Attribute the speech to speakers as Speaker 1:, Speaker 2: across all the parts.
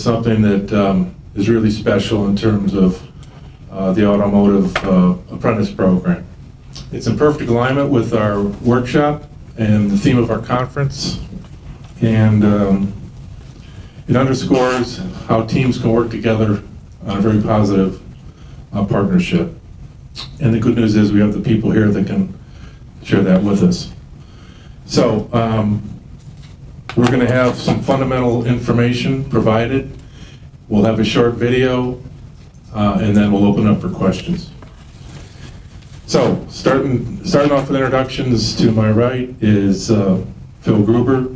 Speaker 1: something that is really special in terms of the automotive apprentice program. It's in perfect alignment with our workshop and the theme of our conference, and it underscores how teams can work together on a very positive partnership. And the good news is we have the people here that can share that with us. So we're going to have some fundamental information provided. We'll have a short video, and then we'll open up for questions. So starting off with introductions, to my right is Phil Gruber.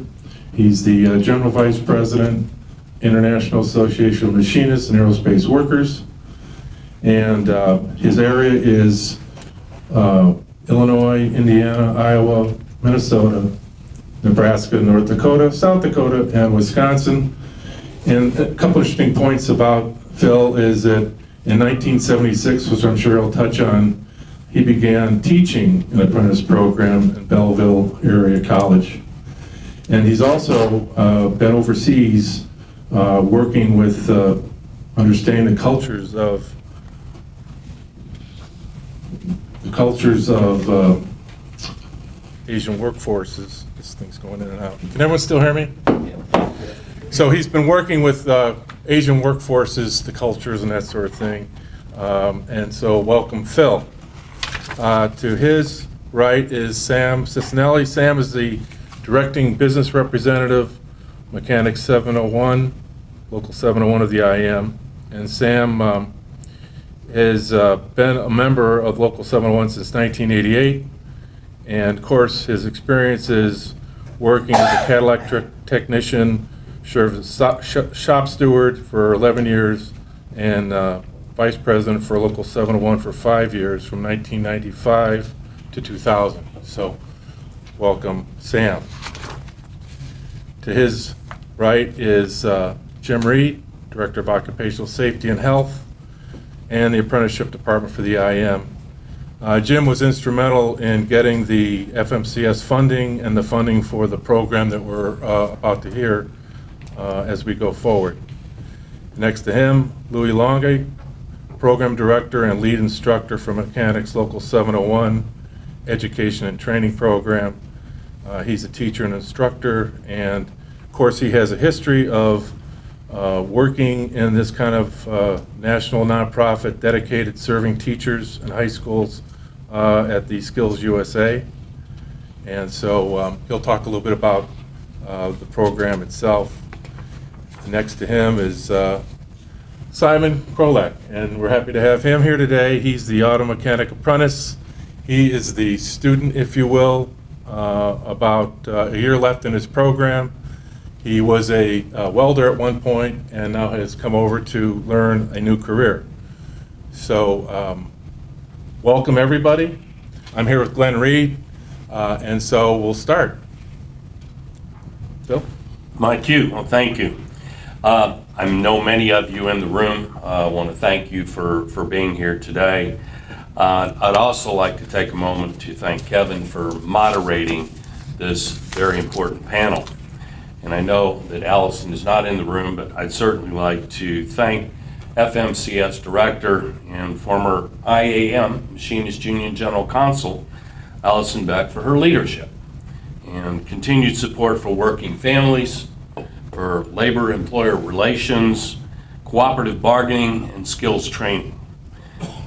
Speaker 1: He's the General Vice President, International Association of Machinists and Aerospace Workers. And his area is Illinois, Indiana, Iowa, Minnesota, Nebraska, North Dakota, South Dakota, and Wisconsin. And a couple interesting points about Phil is that in 1976, which I'm sure he'll touch on, he began teaching an apprentice program at Belleville Area College. And he's also been overseas working with understanding the cultures of Asian workforces. This thing's going in and out. Can everyone still hear me? Yeah. So he's been working with Asian workforces, the cultures and that sort of thing. And so welcome, Phil. To his right is Sam Cicinelli. Sam is the Directing Business Representative, Mechanic 701, Local 701 of the IAM. And Sam has been a member of Local 701 since 1988. And of course, his experience is working as a Cadillac technician, served as shop steward for 11 years, and vice president for Local 701 for 5 years, from 1995 to 2000. So, welcome, Sam. To his right is Jim Reid, Director of Occupational Safety and Health, and the Apprenticeship Department for the IAM. Jim was instrumental in getting the FMCS funding and the funding for the program that we're about to hear as we go forward. Next to him, Louie Longhi, Program Director and Lead Instructor for Mechanics Local 701 Education and Training Program. He's a teacher and instructor, and of course he has a history of working in this kind of national nonprofit dedicated serving teachers in high schools at the Skills USA. And so he'll talk a little bit about the program itself. Next to him is Symon Krolak, and we're happy to have him here today. He's the auto mechanic apprentice. He is the student, if you will, about a year left in his program. He was a welder at one point and now has come over to learn a new career. So welcome everybody. I'm here with Glenn Reid, and so we'll start. Phil?
Speaker 2: My cue. Well, thank you. I know many of you in the room. I want to thank you for being here today. I'd also like to take a moment to thank Kevin for moderating this very important panel. And I know that Allison is not in the room, but I'd certainly like to thank FMCS Director and former IAM, Machinist Union General Counsel, Allison Beck, for her leadership and continued support for working families, for labor-employer relations, cooperative bargaining, and skills training.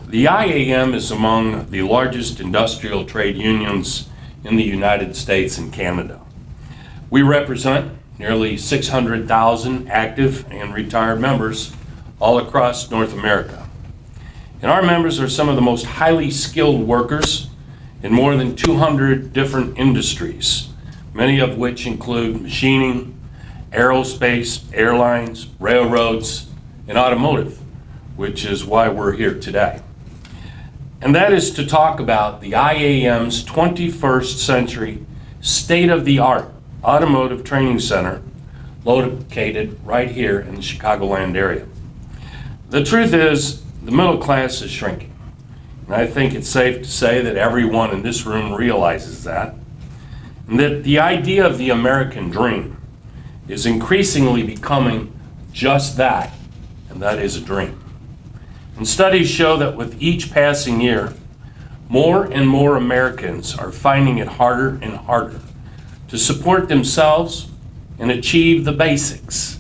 Speaker 2: The IAM is among the largest industrial trade unions in the United States and Canada. We represent nearly 600,000 active and retired members all across North America. And our members are some of the most highly skilled workers in more than 200 different industries, many of which include machining, aerospace, airlines, railroads, and automotive, which is why we're here today. And that is to talk about the IAM's 21st century state-of-the-art automotive training center located right here in the Chicagoland area. The truth is, the middle class is shrinking. And I think it's safe to say that everyone in this room realizes that. And that the idea of the American dream is increasingly becoming just that, and that is a dream. And studies show that with each passing year, more and more Americans are finding it harder and harder to support themselves and achieve the basics,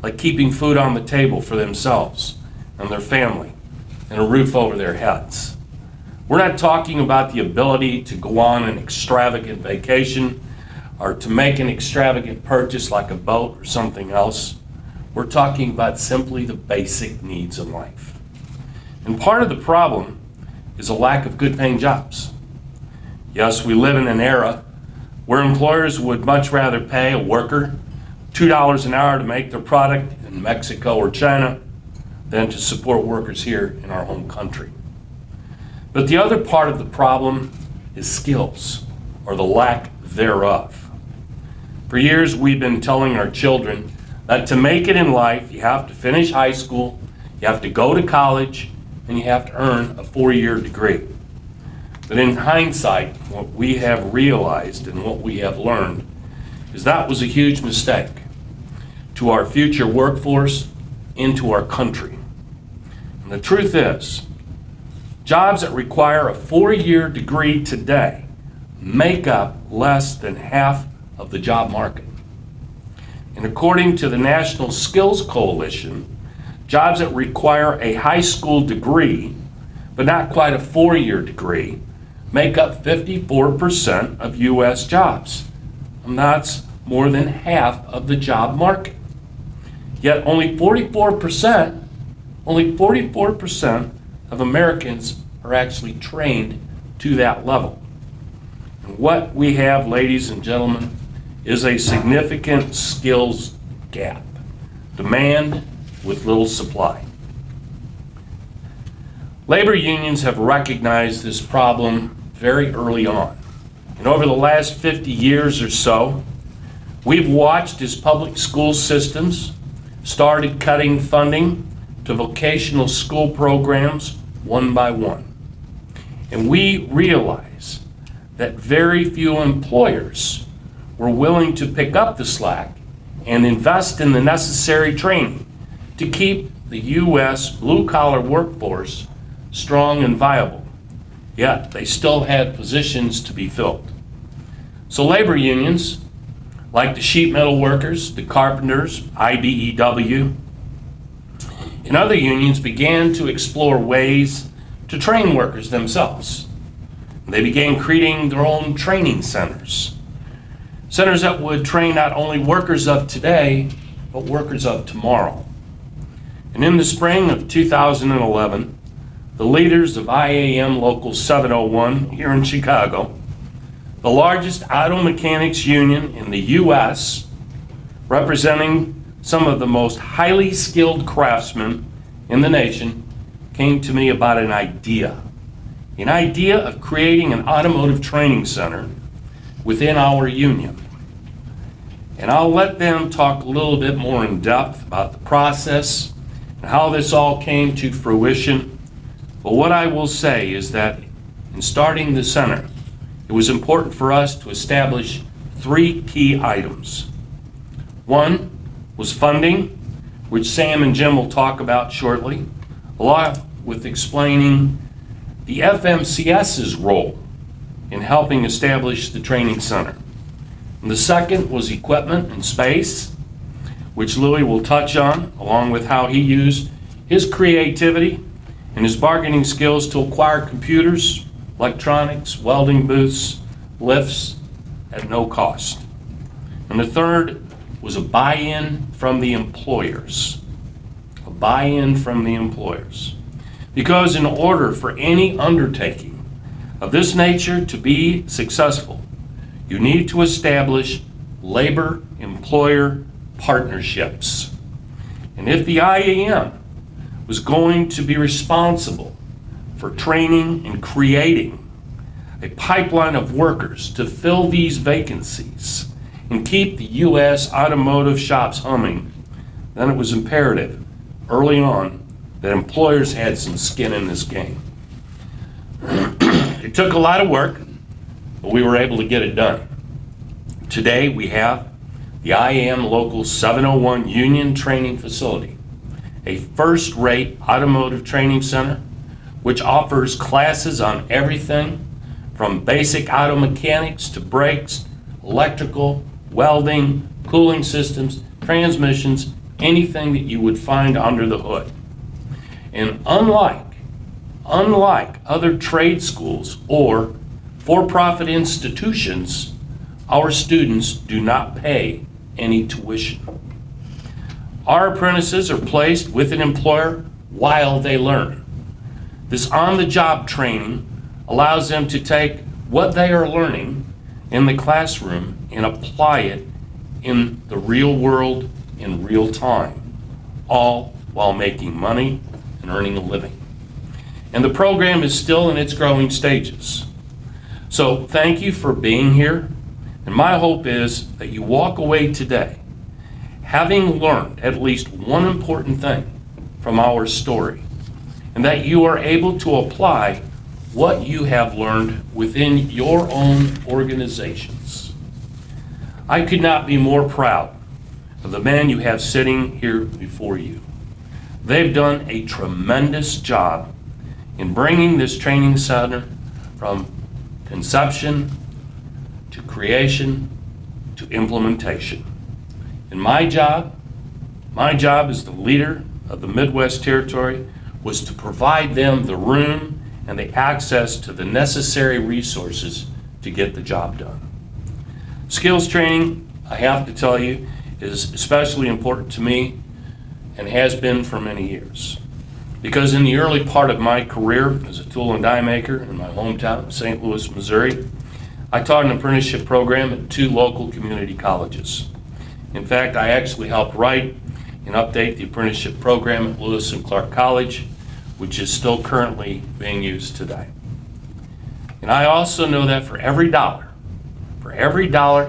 Speaker 2: like keeping food on the table for themselves and their family and a roof over their heads. We're not talking about the ability to go on an extravagant vacation or to make an extravagant purchase like a boat or something else. We're talking about simply the basic needs of life. And part of the problem is a lack of good paying jobs. Yes, we live in an era where employers would much rather pay a worker $2 an hour to make their product in Mexico or China than to support workers here in our home country. But the other part of the problem is skills, or the lack thereof. For years, we've been telling our children that to make it in life, you have to finish high school, you have to go to college, and you have to earn a 4-year degree. But in hindsight, what we have realized and what we have learned is that was a huge mistake to our future workforce and to our country. And the truth is, jobs that require a 4-year degree today make up less than half of the job market. And according to the National Skills Coalition, jobs that require a high school degree, but not quite a 4-year degree, make up 54% of U.S. jobs. And that's more than half of the job market. Yet only 44% of Americans are actually trained to that level. And what we have, ladies and gentlemen, is a significant skills gap. Demand with little supply. Labor unions have recognized this problem very early on. And over the last 50 years or so, we've watched as public school systems started cutting funding to vocational school programs one by one. And we realize that very few employers were willing to pick up the slack and invest in the necessary training to keep the U.S. blue-collar workforce strong and viable. Yet they still had positions to be filled. So labor unions, like the sheet metal workers, the carpenters, IBEW, and other unions began to explore ways to train workers themselves. They began creating their own training centers. Centers that would train not only workers of today, but workers of tomorrow. And in the spring of 2011, the leaders of IAM Local 701 here in Chicago, the largest auto mechanics union in the U.S., representing some of the most highly skilled craftsmen in the nation, came to me about an idea of creating an automotive training center within our union. And I'll let them talk a little bit more in depth about the process and how this all came to fruition. But what I will say is that in starting the center, it was important for us to establish 3 key items. One was funding, which Sam and Jim will talk about shortly, along with explaining the FMCS's role in helping establish the training center. And the second was equipment and space, which Louie will touch on, along with how he used his creativity and his bargaining skills to acquire computers, electronics, welding booths, lifts at no cost. And the third was a buy-in from the employers. A buy-in from the employers. Because in order for any undertaking of this nature to be successful, you need to establish labor-employer partnerships. And if the IAM was going to be responsible for training and creating a pipeline of workers to fill these vacancies and keep the U.S. automotive shops humming, then it was imperative early on that employers had some skin in this game. It took a lot of work, but we were able to get it done. Today we have the IAM Local 701 Union Training Facility, a first-rate automotive training center which offers classes on everything from basic auto mechanics to brakes, electrical, welding, cooling systems, transmissions, anything that you would find under the hood. And unlike other trade schools or for-profit institutions, our students do not pay any tuition. Our apprentices are placed with an employer while they learn. This on-the-job training allows them to take what they are learning in the classroom and apply it in the real world in real time, all while making money and earning a living. And the program is still in its growing stages. So thank you for being here. And my hope is that you walk away today having learned at least one important thing from our story, and that you are able to apply what you have learned within your own organizations. I could not be more proud of the men you have sitting here before you. They've done a tremendous job in bringing this training center from conception to creation to implementation. And my job as the leader of the Midwest Territory was to provide them the room and the access to the necessary resources to get the job done. Skills training, I have to tell you, is especially important to me and has been for many years. Because in the early part of my career as a tool and die maker in my hometown of St. Louis, Missouri, I taught an apprenticeship program at 2 local community colleges. In fact, I actually helped write and update the apprenticeship program at Lewis and Clark College, which is still currently being used today. And I also know that for every dollar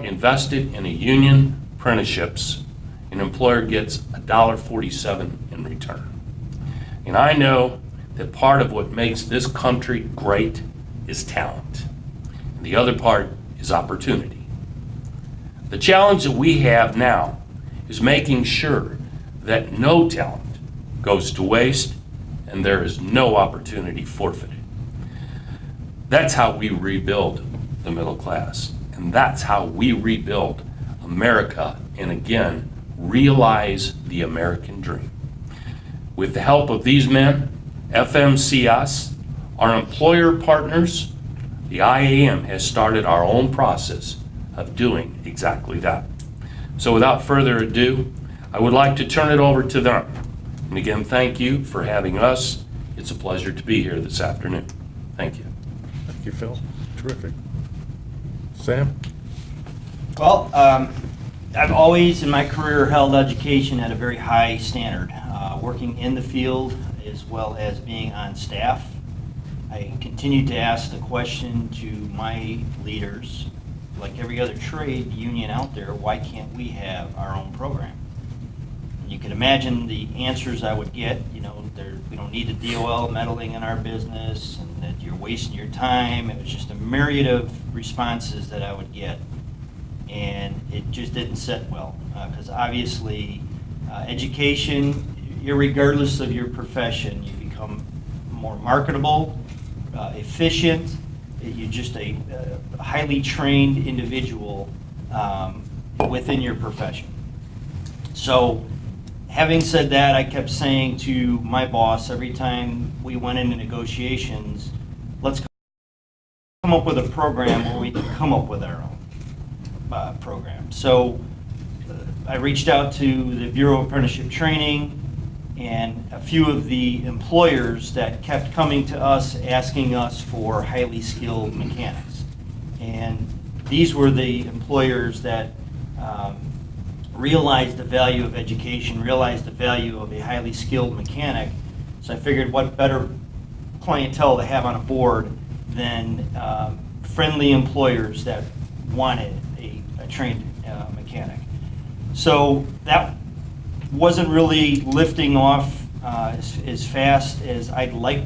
Speaker 2: invested in a union apprenticeships, an employer gets $1.47 in return. And I know that part of what makes this country great is talent. And the other part is opportunity. The challenge that we have now is making sure that no talent goes to waste and there is no opportunity forfeited. That's how we rebuild the middle class. And that's how we rebuild America and again, realize the American dream. With the help of these men, FMCS, our employer partners, the IAM has started our own process of doing exactly that. So without further ado, I would like to turn it over to them. And again, thank you for having us. It's a pleasure to be here this afternoon. Thank you.
Speaker 1: Thank you, Phil. Terrific. Sam?
Speaker 3: Well, I've always in my career held education at a very high standard, working in the field as well as being on staff. I continue to ask the question to my leaders, like every other trade union out there, why can't we have our own program? And you can imagine the answers I would get, we don't need the DOL meddling in our business and that you're wasting your time. It was just a myriad of responses that I would get. And it just didn't sit well, because obviously education, irregardless of your profession, you become more marketable, efficient. You're just a highly trained individual within your profession. So having said that, I kept saying to my boss every time we went into negotiations, let's come up with a program where we can come up with our own program. So I reached out to the Bureau of Apprenticeship Training and a few of the employers that kept coming to us asking us for highly skilled mechanics. And these were the employers that realized the value of education, realized the value of a highly skilled mechanic. So I figured what better clientele to have on a board than friendly employers that wanted a trained mechanic. So that wasn't really lifting off as fast as I'd like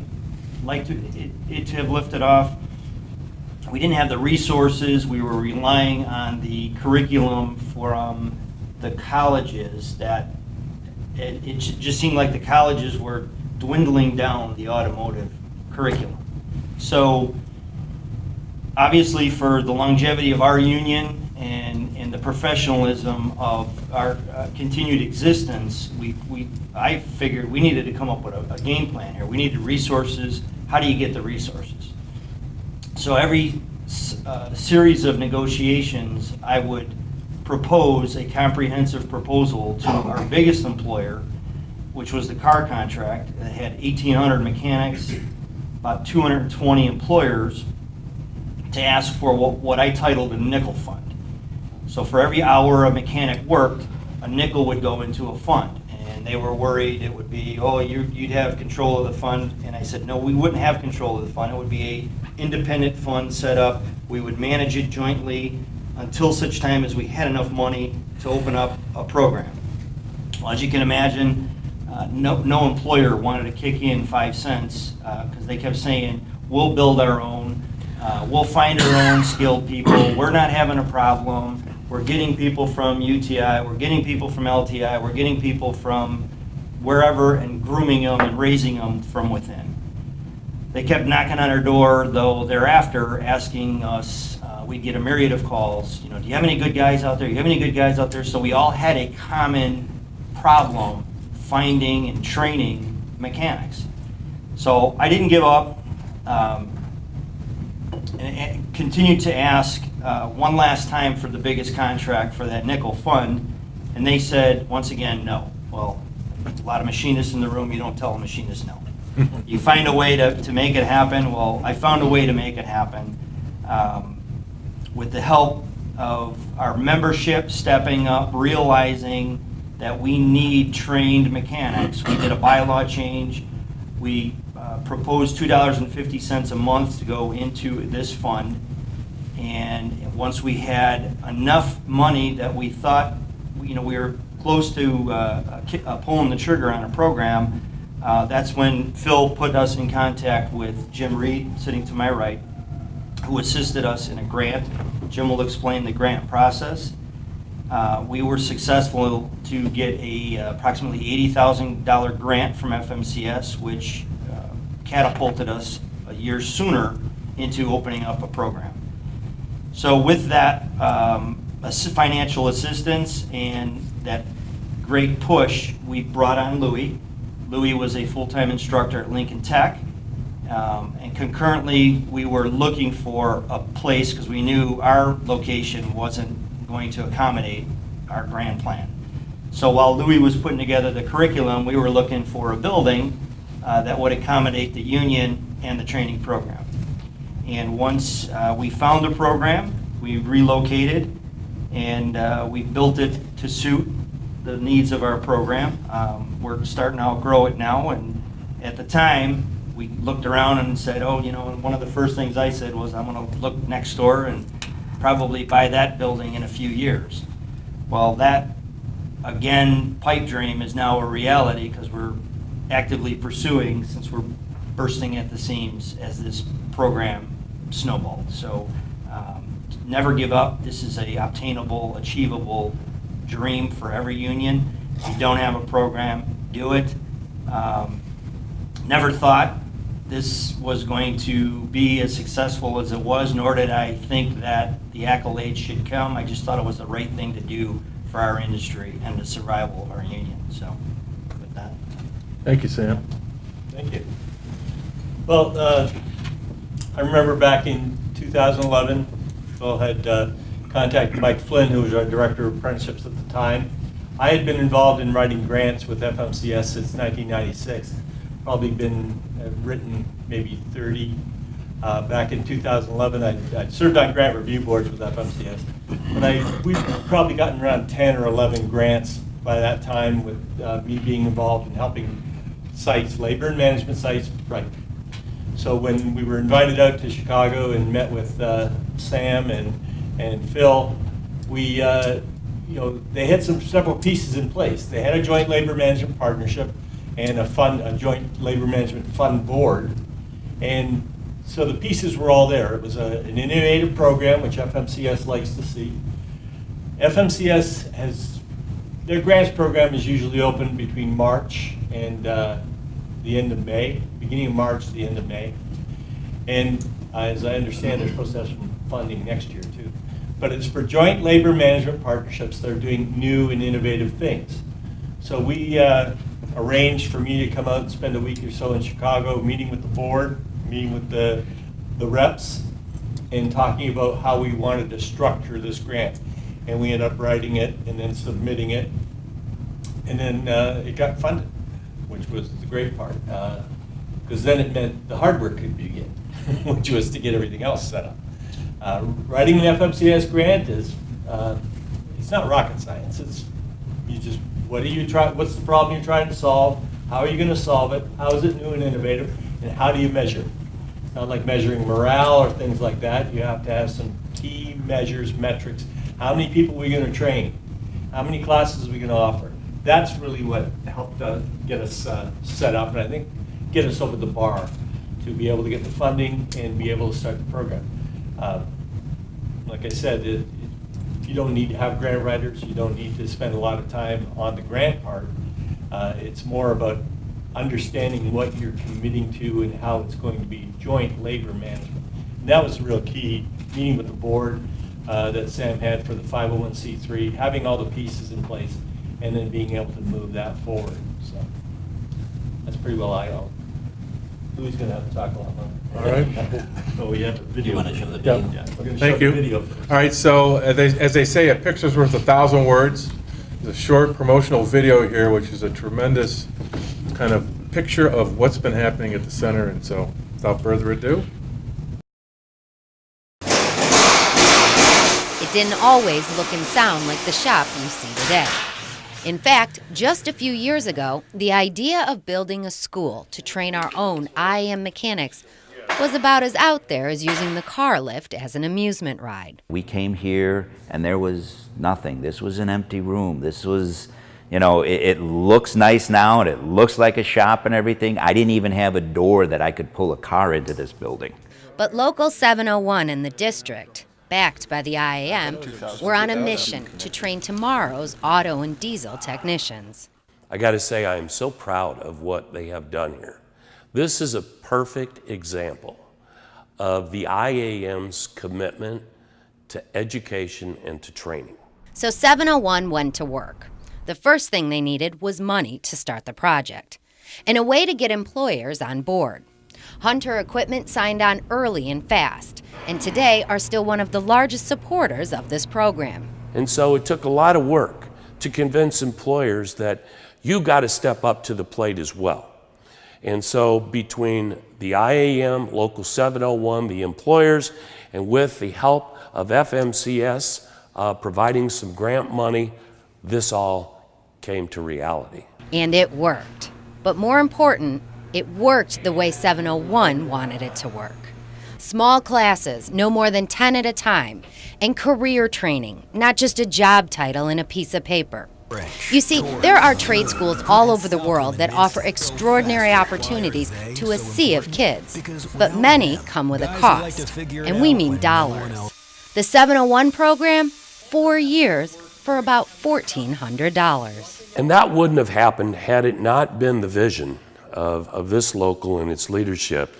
Speaker 3: it to have lifted off. We didn't have the resources. We were relying on the curriculum from the colleges that it just seemed like the colleges were dwindling down the automotive curriculum. So obviously for the longevity of our union and the professionalism of our continued existence, I figured we needed to come up with a game plan here. We needed resources. How do you get the resources? So every series of negotiations, I would propose a comprehensive proposal to our biggest employer, which was the car contract. It had 1,800 mechanics, about 220 employers, to ask for what I titled a nickel fund. So for every hour a mechanic worked, a nickel would go into a fund. And they were worried it would be, oh, you'd have control of the fund. And I said, no, we wouldn't have control of the fund. It would be a independent fund set up. We would manage it jointly until such time as we had enough money to open up a program. Well, as you can imagine, no employer wanted to kick in 5 cents because they kept saying, we'll build our own, we'll find our own skilled people, we're not having a problem, we're getting people from UTI, we're getting people from LTI, we're getting people from wherever and grooming them and raising them from within. They kept knocking on our door, though, thereafter, asking us, we'd get a myriad of calls, do you have any good guys out there? Do you have any good guys out there? So we all had a common problem finding and training mechanics. So I didn't give up and continued to ask one last time for the biggest contract for that nickel fund, and they said, once again, no. Well, a lot of machinists in the room, you don't tell a machinist no. You find a way to make it happen. Well, I found a way to make it happen with the help of our membership stepping up, realizing that we need trained mechanics. We did a bylaw change. We proposed $2.50 a month to go into this fund. And once we had enough money that we thought, we were close to pulling the trigger on a program, that's when Phil put us in contact with Jim Reid, sitting to my right, who assisted us in a grant. Jim will explain the grant process. We were successful to get a approximately $80,000 grant from FMCS, which catapulted us a year sooner into opening up a program. So with that financial assistance and that great push, we brought on Louie. Louie was a full-time instructor at Lincoln Tech. And concurrently, we were looking for a place because we knew our location wasn't going to accommodate our grand plan. So while Louie was putting together the curriculum, we were looking for a building that would accommodate the union and the training program. And once we found a program, we relocated and we built it to suit the needs of our program. We're starting to outgrow it now, and at the time, we looked around and said, oh, one of the first things I said was, I'm going to look next door and probably buy that building in a few years. Well, that, again, pipe dream is now a reality because we're actively pursuing, since we're bursting at the seams as this program snowballed. So never give up. This is a obtainable, achievable dream for every union. If you don't have a program, do it. Never thought this was going to be as successful as it was, nor did I think that the accolades should come. I just thought it was the right thing to do for our industry and the survival of our union. So with that.
Speaker 1: Thank you, Sam.
Speaker 4: Thank you. Well, I remember back in 2011, Phil had contacted Mike Flynn, who was our director of apprenticeships at the time. I had been involved in writing grants with FMCS since 1996. Probably been written maybe 30. Back in 2011, I served on grant review boards with FMCS. And we'd probably gotten around 10 or 11 grants by that time, with me being involved in helping sites, labor and management sites, right. So when we were invited out to Chicago and met with Sam and Phil, we, they had several pieces in place. They had a joint labor management partnership and a joint labor management fund board. And so the pieces were all there. It was an innovative program, which FMCS likes to see. FMCS has their grants program is usually open between March and the end of May, beginning of March to the end of May. And as I understand, they're supposed to have some funding next year too. But it's for joint labor management partnerships that are doing new and innovative things. So we arranged for me to come out and spend a week or so in Chicago, meeting with the board, meeting with the reps, and talking about how we wanted to structure this grant. And we ended up writing it and then submitting it. And then it got funded, which was the great part. Because then it meant the hard work could begin, which was to get everything else set up. Writing an FMCS grant is, it's not rocket science. It's, you just, what's the problem you're trying to solve? How are you going to solve it? How is it new and innovative? And how do you measure it? It's not like measuring morale or things like that. You have to have some key measures, metrics. How many people are we going to train? How many classes are we going to offer? That's really what helped get us set up, and I think get us over the bar to be able to get the funding and be able to start the program. Like I said, you don't need to have grant writers. You don't need to spend a lot of time on the grant part. It's more about understanding what you're committing to and how it's going to be joint labor management. And that was the real key, meeting with the board that Sam had for the 501c3, having all the pieces in place, and then being able to move that forward. So that's pretty well I own. Louie's going to have to talk a lot more.
Speaker 1: All right.
Speaker 3: Oh, we have a video.
Speaker 5: You wanna show the
Speaker 3: Yeah,
Speaker 5: video?
Speaker 3: yeah, we're gonna show
Speaker 1: Thank
Speaker 3: the
Speaker 1: you.
Speaker 3: video first.
Speaker 1: All right, so as they say, a picture's worth 1,000 words. There's a short promotional video here, which is a tremendous kind of picture of what's been happening at the center. And so, without further ado,
Speaker 6: It didn't always look and sound like the shop you see today. In fact, just a few years ago, the idea of building a school to train our own IAM mechanics was about as out there as using the car lift as an amusement ride.
Speaker 5: We came here and there was nothing. This was an empty room. This was, you know, it looks nice now and it looks like a shop and everything. I didn't even have a door that I could pull a car into this building.
Speaker 6: But Local 701 and the district, backed by the IAM, were on a mission to train tomorrow's auto and diesel technicians.
Speaker 2: I got to say, I am so proud of what they have done here. This is a perfect example of the IAM's commitment to education and to training.
Speaker 6: So 701 went to work. The first thing they needed was money to start the project, and a way to get employers on board. Hunter Equipment signed on early and fast, and today are still one of the largest supporters of this program.
Speaker 2: And so it took a lot of work to convince employers that you got to step up to the plate as well. And so between the IAM, Local 701, the employers, and with the help of FMCS providing some grant money, this all came to reality.
Speaker 6: And it worked. But more important, it worked the way 701 wanted it to work. Small classes, no more than 10 at a time, and career training, not just a job title and a piece of paper. You see, there are trade schools all over the world that offer extraordinary opportunities to a sea of kids, but many come with a cost, and we mean dollars. The 701 program, 4 years for about $1,400.
Speaker 2: And that wouldn't have happened had it not been the vision of this local and its leadership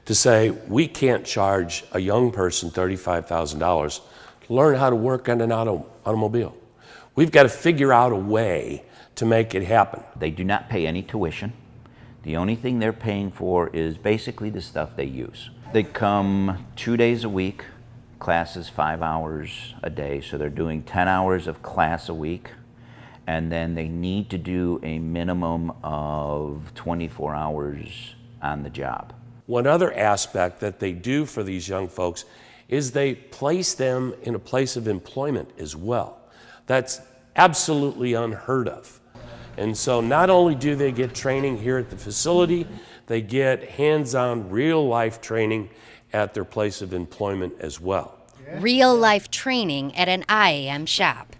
Speaker 2: to say, we can't charge a young person $35,000 to learn how to work on an automobile. We've got to figure out a way to make it happen.
Speaker 5: They do not pay any tuition. The only thing they're paying for is basically the stuff they use. They come 2 days a week, classes 5 hours a day, so they're doing 10 hours of class a week, and then they need to do a minimum of 24 hours on the job.
Speaker 2: One other aspect that they do for these young folks is they place them in a place of employment as well. That's absolutely unheard of. And so not only do they get training here at the facility, they get hands-on real-life training at their place of employment as well.
Speaker 6: Real-life training at an IAM shop.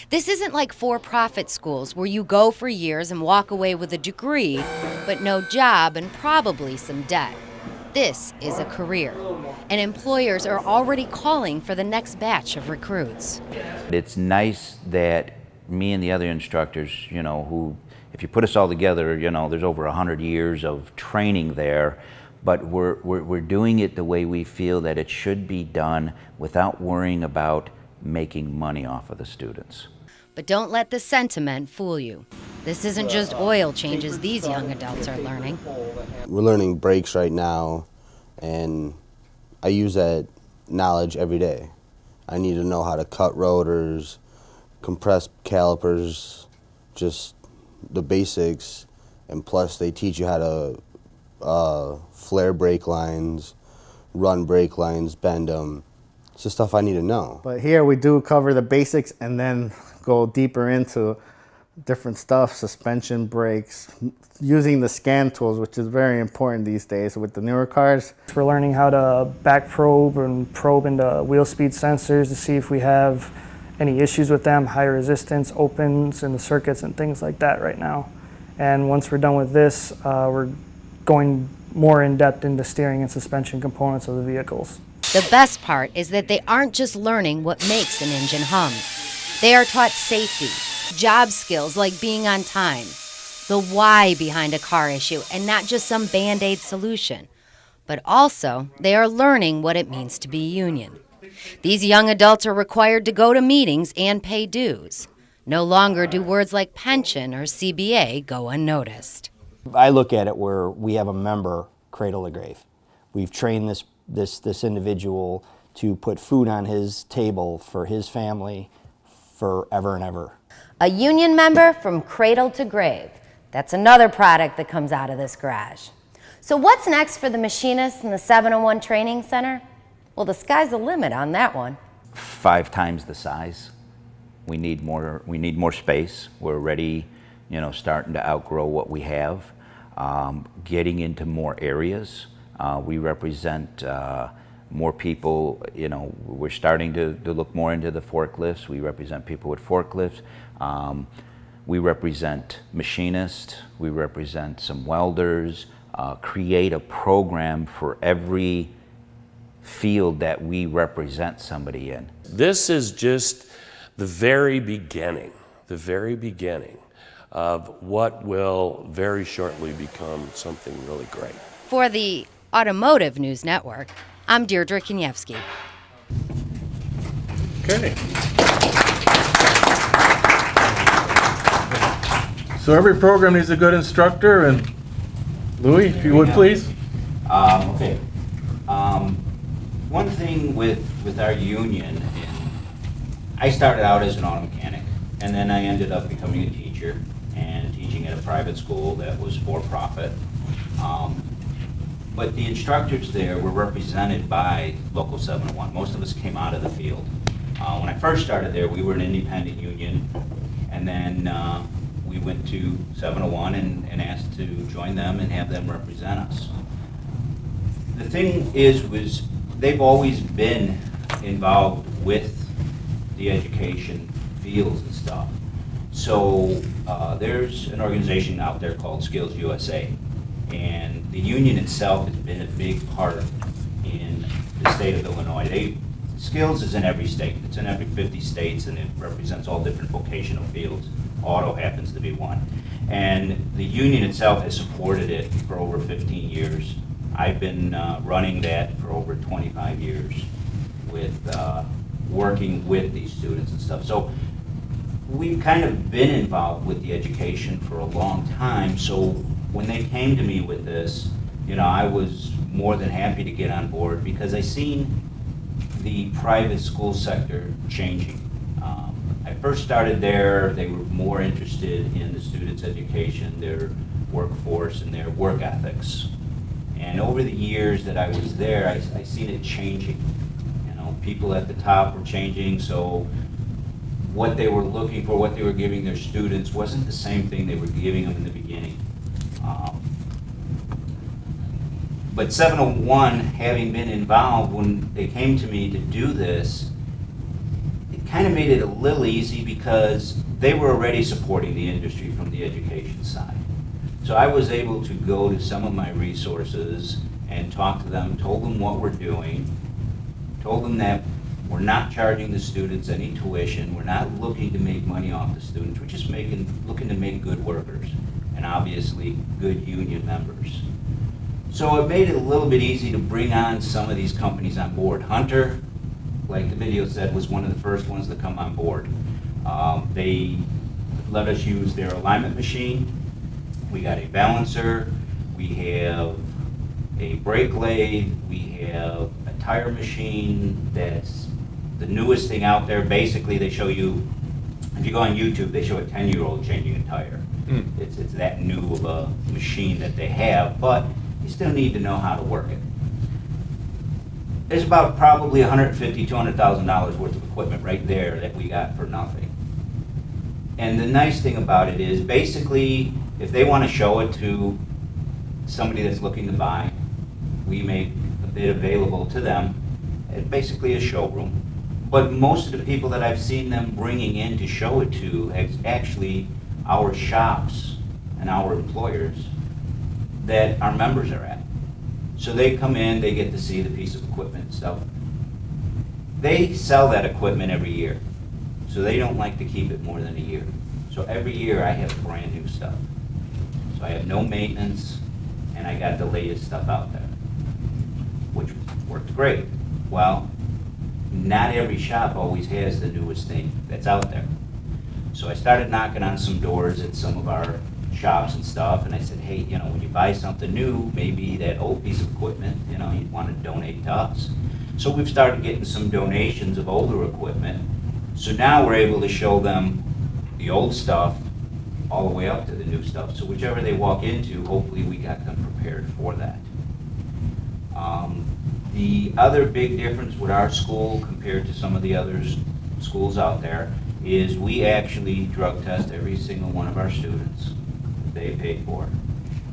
Speaker 6: This isn't like for-profit schools where you go for years and walk away with a degree, but no job and probably some debt. This is a career, and employers are already calling for the next batch of recruits.
Speaker 5: It's nice that me and the other instructors, who, if you put us all together, there's over 100 years of training there, but we're doing it the way we feel that it should be done without worrying about making money off of the students.
Speaker 6: But don't let the sentiment fool you. This isn't just oil changes these young adults are learning.
Speaker 7: We're learning brakes right now, and I use that knowledge every day. I need to know how to cut rotors, compress calipers, just the basics, and plus they teach you how to flare brake lines, run brake lines, bend them. It's the stuff I need to know.
Speaker 8: But here we do cover the basics and then go deeper into different stuff, suspension, brakes, using the scan tools, which is very important these days with the newer cars.
Speaker 9: We're learning how to back probe and probe into wheel speed sensors to see if we have any issues with them, high resistance, opens in the circuits and things like that right now. And once we're done with this, we're going more in depth into steering and suspension components of the vehicles.
Speaker 6: The best part is that they aren't just learning what makes an engine hum. They are taught safety, job skills like being on time, the why behind a car issue, and not just some Band-Aid solution. But also, they are learning what it means to be union. These young adults are required to go to meetings and pay dues. No longer do words like pension or CBA go unnoticed.
Speaker 10: I look at it where we have a member cradle to grave. We've trained this individual to put food on his table for his family forever and ever.
Speaker 6: A union member from cradle to grave. That's another product that comes out of this garage. So what's next for the machinists in the 701 Training Center? Well, the sky's the limit on that one.
Speaker 5: 5 times the size. We need more space. We're already, starting to outgrow what we have. Getting into more areas. We represent more people, we're starting to look more into the forklifts. We represent people with forklifts. We represent machinists. We represent some welders. Create a program for every field that we represent somebody in.
Speaker 2: This is just the very beginning of what will very shortly become something really great.
Speaker 6: For the Automotive News Network, I'm Deirdre Kaniewski.
Speaker 1: Okay. So every program needs a good instructor, and Louie, if you would please.
Speaker 5: Okay. One thing with our union, I started out as an auto mechanic, and then I ended up becoming a teacher and teaching at a private school that was for profit. But the instructors there were represented by Local 701. Most of us came out of the field. When I first started there, we were an independent union, and then we went to 701 and asked to join them and have them represent us. The thing was they've always been involved with the education fields and stuff. So there's an organization out there called Skills USA, and the union itself has been a big part in the state of Illinois. Skills is in every state. It's in every 50 states, and it represents all different vocational fields. Auto happens to be one. And the union itself has supported it for over 15 years. I've been running that for over 25 years with working with these students and stuff. So we've kind of been involved with the education for a long time. So when they came to me with this, I was more than happy to get on board because I seen the private school sector changing. I first started there, they were more interested in the students' education, their workforce, and their work ethics. And over the years that I was there, I seen it changing. People at the top were changing, so what they were looking for, what they were giving their students wasn't the same thing they were giving them in the beginning. But 701, having been involved when they came to me to do this, it kind of made it a little easy because they were already supporting the industry from the education side. So I was able to go to some of my resources and talk to them, told them what we're doing, told them that
Speaker 11: We're not charging the students any tuition. We're not looking to make money off the students. We're just looking to make good workers and obviously good union members. So it made it a little bit easy to bring on some of these companies on board. Hunter, like the video said, was one of the first ones to come on board. They let us use their alignment machine. We got a balancer. We have a brake lathe. We have a tire machine that's the newest thing out there. Basically, they show you, if you go on YouTube, they show a 10-year-old changing a tire. It's that new of a machine that they have, but you still need to know how to work it. There's about probably $150,000, $200,000 worth of equipment right there that we got for nothing. And the nice thing about it is, basically, if they want to show it to somebody that's looking to buy, we make a bid available to them. It's basically a showroom. But most of the people that I've seen them bringing in to show it to is actually our shops and our employers that our members are at. So they come in, they get to see the piece of equipment and stuff. They sell that equipment every year, so they don't like to keep it more than a year. So every year I have brand new stuff. So I have no maintenance, and I got the latest stuff out there, which worked great. Well, not every shop always has the newest thing that's out there. So I started knocking on some doors at some of our shops and stuff, and I said, hey, you know, when you buy something new, maybe that old piece of equipment, you know, you'd want to donate to us. So we've started getting some donations of older equipment. So now we're able to show them the old stuff all the way up to the new stuff. So whichever they walk into, hopefully we got them prepared for that. The other big difference with our school compared to some of the other schools out there is we actually drug test every single one of our students they paid for.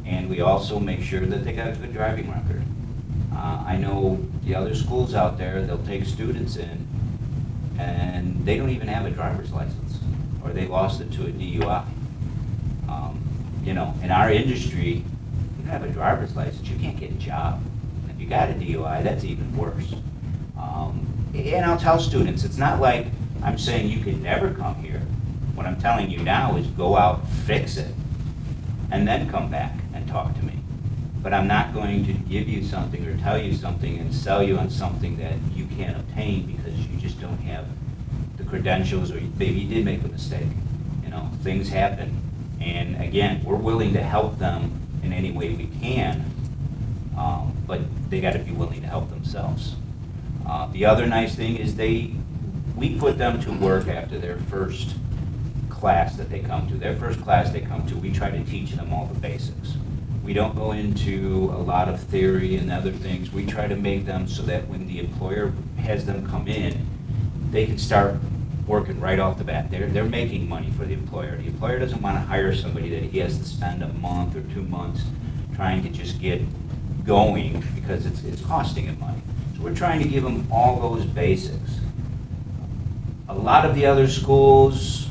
Speaker 11: And we also make sure that they got a good driving record. I know the other schools out there, they'll take students in and they don't even have a driver's license, or they lost it to a DUI. You know, in our industry, you don't have a driver's license, you can't get a job. If you got a DUI, that's even worse. And I'll tell students, it's not like I'm saying you can never come here. What I'm telling you now is go out, fix it, and then come back and talk to me. But I'm not going to give you something or tell you something and sell you on something that you can't obtain because you just don't have the credentials, or maybe you did make a mistake. You know, things happen. And again, we're willing to help them in any way we can, but they got to be willing to help themselves. The other nice thing is we put them to work after their first class that they come to. Their first class they come to, we try to teach them all the basics. We don't go into a lot of theory and other things. We try to make them so that when the employer has them come in, they can start working right off the bat. They're making money for the employer. The employer doesn't want to hire somebody that he has to spend a month or 2 months trying to just get going because it's costing him money. So we're trying to give them all those basics. A lot of the other schools,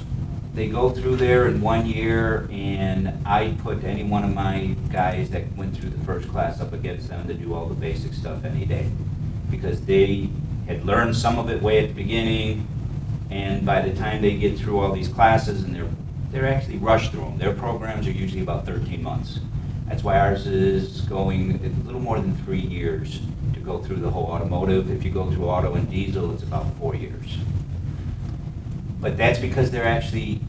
Speaker 11: they go through there in 1 year, and I put any one of my guys that went through the first class up against them to do all the basic stuff any day, because they had learned some of it way at the beginning, and by the time they get through all these classes, and they're actually rushed through them. Their programs are usually about 13 months. That's why ours is going a little more than 3 years to go through the whole automotive. If you go through auto and diesel, it's about 4 years. But that's because they're actually,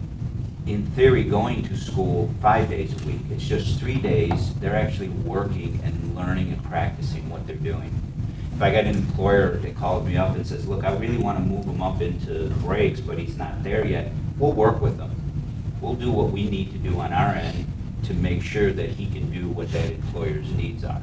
Speaker 11: in theory, going to school 5 days a week. It's just 3 days. They're actually working and learning and practicing what they're doing. If I got an employer that called me up and says, look, I really want to move him up into brakes, but he's not there yet, we'll work with them. We'll do what we need to do on our end to make sure that he can do what that employer's needs are.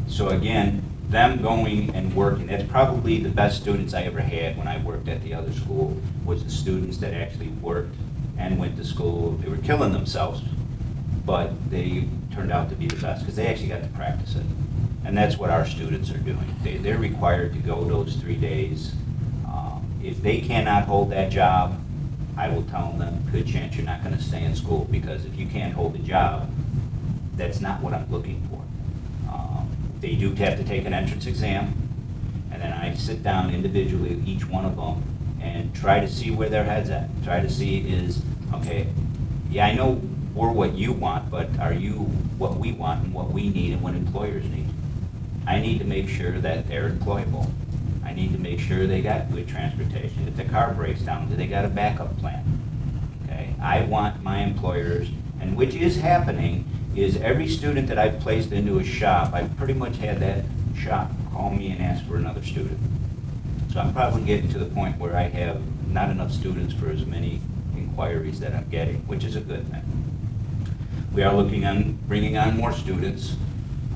Speaker 11: So again, them going and working, that's probably the best students I ever had when I worked at the other school, was the students that actually worked and went to school. They were killing themselves, but they turned out to be the best because they actually got to practice it. And that's what our students are doing. They're required to go those 3 days. If they cannot hold that job, I will tell them, good chance you're not going to stay in school, because if you can't hold a job, that's not what I'm looking for. They do have to take an entrance exam, and then I sit down individually with each one of them and try to see where their head's at. Try to see is, okay, yeah, I know we're what you want, but are you what we want and what we need and what employers need? I need to make sure that they're employable. I need to make sure they got good transportation. If the car breaks down, do they got a backup plan? Okay, I want my employers, and which is happening, is every student that I've placed into a shop, I've pretty much had that shop call me and ask for another student. So I'm probably getting to the point where I have not enough students for as many inquiries that I'm getting, which is a good thing. We are looking on bringing on more students,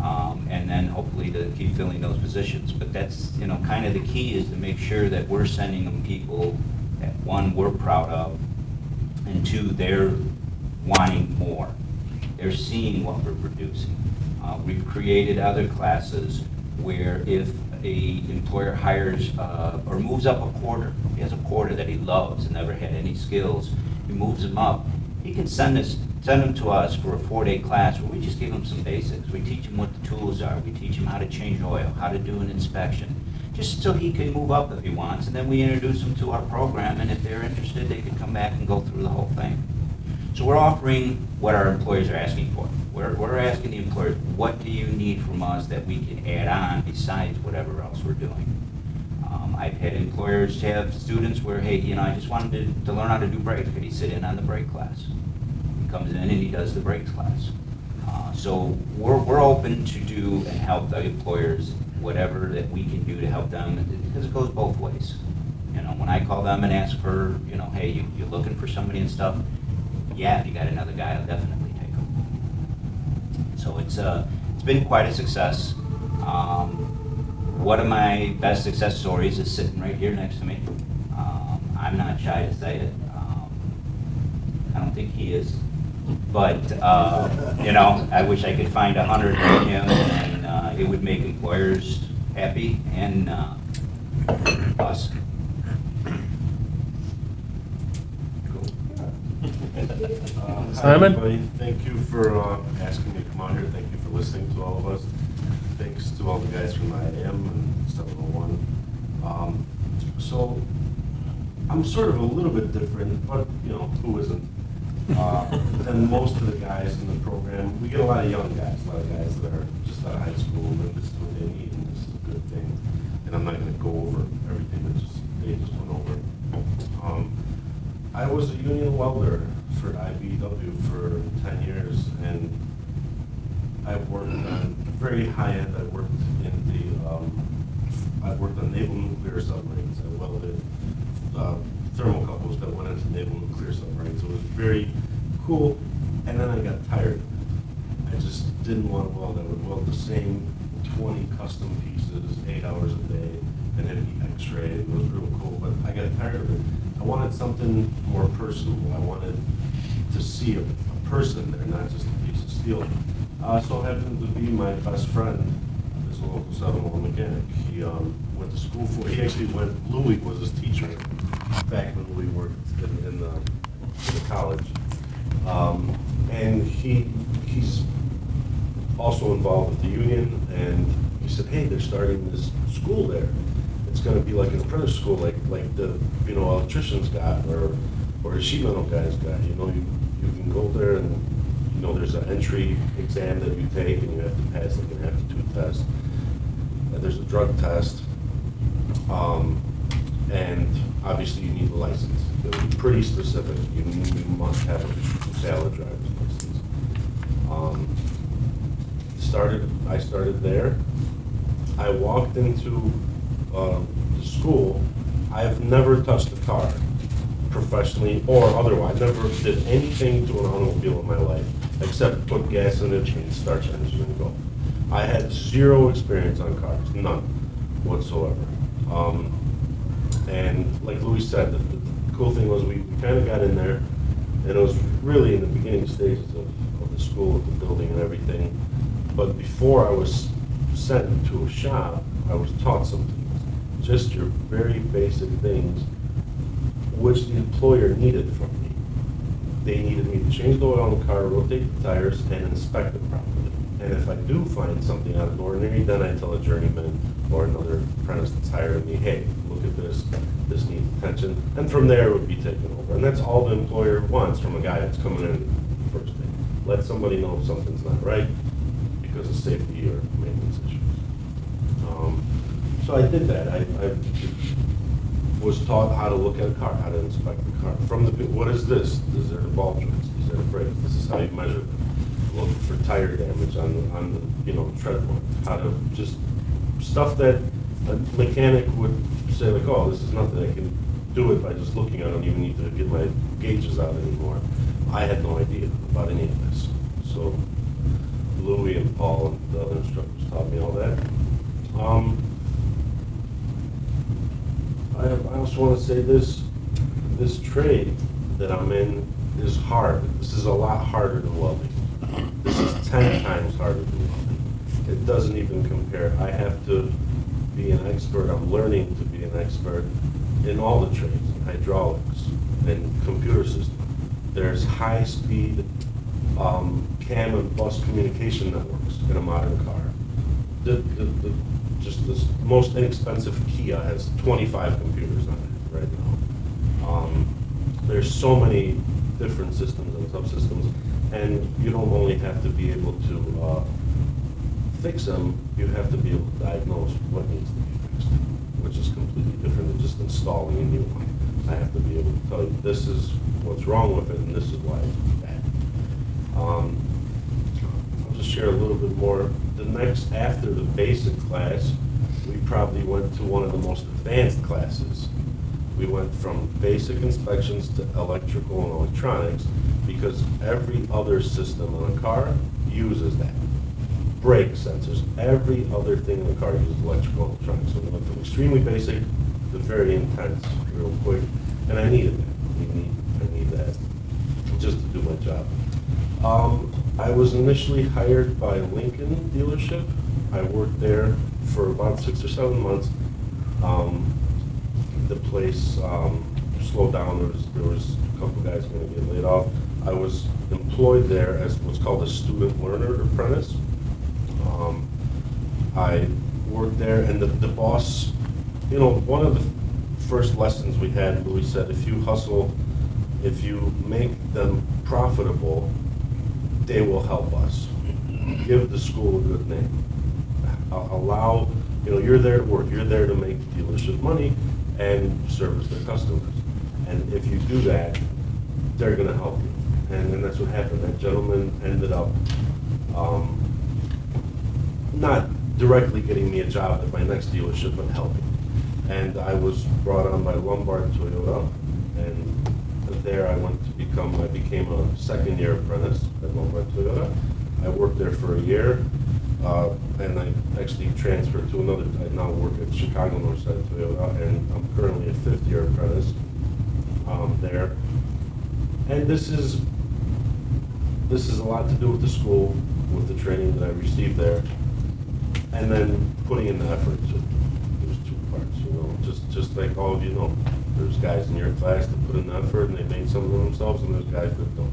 Speaker 11: and then hopefully to keep filling those positions. But that's, you know, kind of the key is to make sure that we're sending them people that, one, we're proud of, and two, they're wanting more. They're seeing what we're producing. We've created other classes where if a employer hires or moves up a porter, he has a porter that he loves and never had any skills, he moves him up, he can send them to us for a 4-day class where we just give him some basics. We teach him what the tools are. We teach him how to change oil, how to do an inspection, just so he can move up if he wants. And then we introduce him to our program, and if they're interested, they can come back and go through the whole thing. So we're offering what our employers are asking for. We're asking the employers, what do you need from us that we can add on besides whatever else we're doing? I've had employers have students where, hey, you know, I just wanted to learn how to do brakes. Could he sit in on the brake class? He comes in and he does the brakes class. So we're open to do and help the employers whatever that we can do to help them, because it goes both ways. You know, when I call them and ask for, you know, hey, you're looking for somebody and stuff, yeah, if you got another guy, I'll definitely take him. So it's been quite a success. One of my best success stories is sitting right here next to me. I'm not shy to say it. I don't think he is. But, you know, I wish I could find 100 like him, and it would make employers happy and us.
Speaker 1: Simon?
Speaker 12: Everybody, thank you for asking me to come out here. Thank you for listening to all of us. Thanks to all the guys from IAM and 701. So I'm sort of a little bit different, but you know, who isn't? Than most of the guys in the program. We get a lot of young guys, a lot of guys that are just out of high school, and this is what they need, and this is a good thing. And I'm not going to go over everything that they just went over. I was a union welder for IBEW for 10 years, and I worked on very high end. I worked on naval nuclear submarines. I welded thermocouples that went into naval nuclear submarines. It was very cool, and then I got tired. I just didn't want to weld. I would weld the same 20 custom pieces, 8 hours a day, and it'd be X-ray. It was real cool, but I got tired of it. I wanted something more personal. I wanted to see a person there, not just a piece of steel. So happened to be my best friend is a local 701 mechanic. He went to school for, he actually went, Louie was his teacher back when Louie worked in the college. And he's also involved with the union, and he said, hey, they're starting this school there. It's going to be like an apprentice school, like the, you know, electricians got, or sheet metal guys got. You know, you can go there, and you know, there's an entry exam that you take, and you have to pass like an aptitude test. There's a drug test, and obviously you need a license. It'll be pretty specific. You must have a valid driver's license. I started there. I walked into the school. I've never touched a car, professionally or otherwise. Never did anything to an automobile in my life except put gas in it and start the engine and go. I had zero experience on cars, none whatsoever. And like Louie said, the cool thing was we kind of got in there, and it was really in the beginning stages of the school, of the building and everything. But before I was sent to a shop, I was taught some things, just your very basic things, which the employer needed from me. they needed me to change the oil in the car, rotate the tires, and inspect it properly. And if I do find something out of the ordinary, then I tell a journeyman or another apprentice that's hiring me, hey, look at this needs attention. And from there, it would be taken over. And that's all the employer wants from a guy that's coming in first day. Let somebody know if something's not right because of safety or maintenance issues. So I did that. I was taught how to look at a car, how to inspect the car. From the, what is this? These are the ball joints. These are the brakes. This is how you measure them. Look for tire damage on the tread point. How to just stuff that a mechanic would say like, oh, this is nothing. I can do it by just looking. I don't even need to get my gauges out anymore. I had no idea about any of this. So Louie and Paul and the other instructors taught me all that. I also want to say this trade that I'm in is hard. This is a lot harder than welding. This is 10 times harder than welding. It doesn't even compare. I have to be an expert. I'm learning to be an expert in all the trades, hydraulics and computer systems. There's high-speed CAM and bus communication networks in a modern car. Just the most inexpensive Kia has 25 computers on it right now. There's so many different systems and subsystems, and you don't only have to be able to fix them, you have to be able to diagnose what needs to be fixed, which is completely different than just installing a new one. I have to be able to tell you this is what's wrong with it and this is why it's bad. I'll just share a little bit more. After the basic class, we probably went to one of the most advanced classes. We went from basic inspections to electrical and electronics because every other system on a car uses that. Brake sensors, every other thing in the car uses electrical and electronics. So we went from extremely basic to very intense real quick, and I needed that. I need that just to do my job. I was initially hired by Lincoln dealership. I worked there for about 6 or 7 months. The place slowed down. There was a couple guys going to get laid off. I was employed there as what's called a student learner apprentice. I worked there, and the boss, one of the first lessons we had, Louie said, if you hustle, if you make them profitable, they will help us. Give the school a good name. Allow, you're there to work, you're there to make the dealership money and service their customers. And if you do that, they're going to help you. And that's what happened. That gentleman ended up not directly getting me a job at my next dealership, but helping. And I was brought on by Lombard Toyota, and there I became a second-year apprentice at Lombard Toyota. I worked there for a year, and I actually transferred to another. I now work at Chicago Northside Toyota, and I'm currently a fifth-year apprentice there. And this is a lot to do with the school, with the training that I received there, and then putting in the effort. There's two parts, just like all of you know. There's guys in your class that put in the effort and they made something of themselves, and there's guys that don't.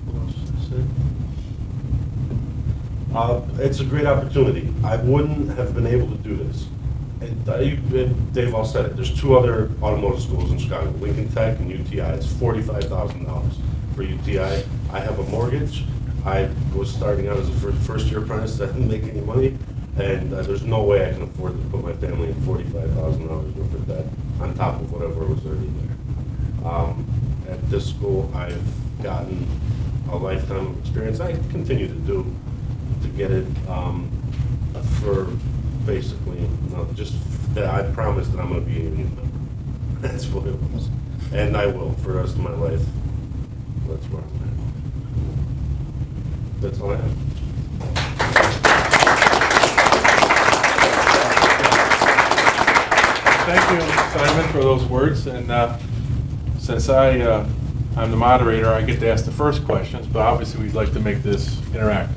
Speaker 12: What else should I say? It's a great opportunity. I wouldn't have been able to do this. And Dave all said it. There's two other automotive schools in Chicago, Lincoln Tech and UTI. It's $45,000 for UTI. I have a mortgage. I was starting out as a first-year apprentice. I didn't make any money. And there's no way I can afford to put my family in $45,000 worth of debt on top of whatever was already there. At this school, I've gotten a lifetime of experience. I continue to get it for basically, just that I promised that I'm going to be a union member. That's what it was. And I will for the rest of my life. That's where I'm at. That's all I have.
Speaker 1: Thank you, Symon, for those words. And since I'm the moderator, I get to ask the first questions, but obviously we'd like to make this interactive.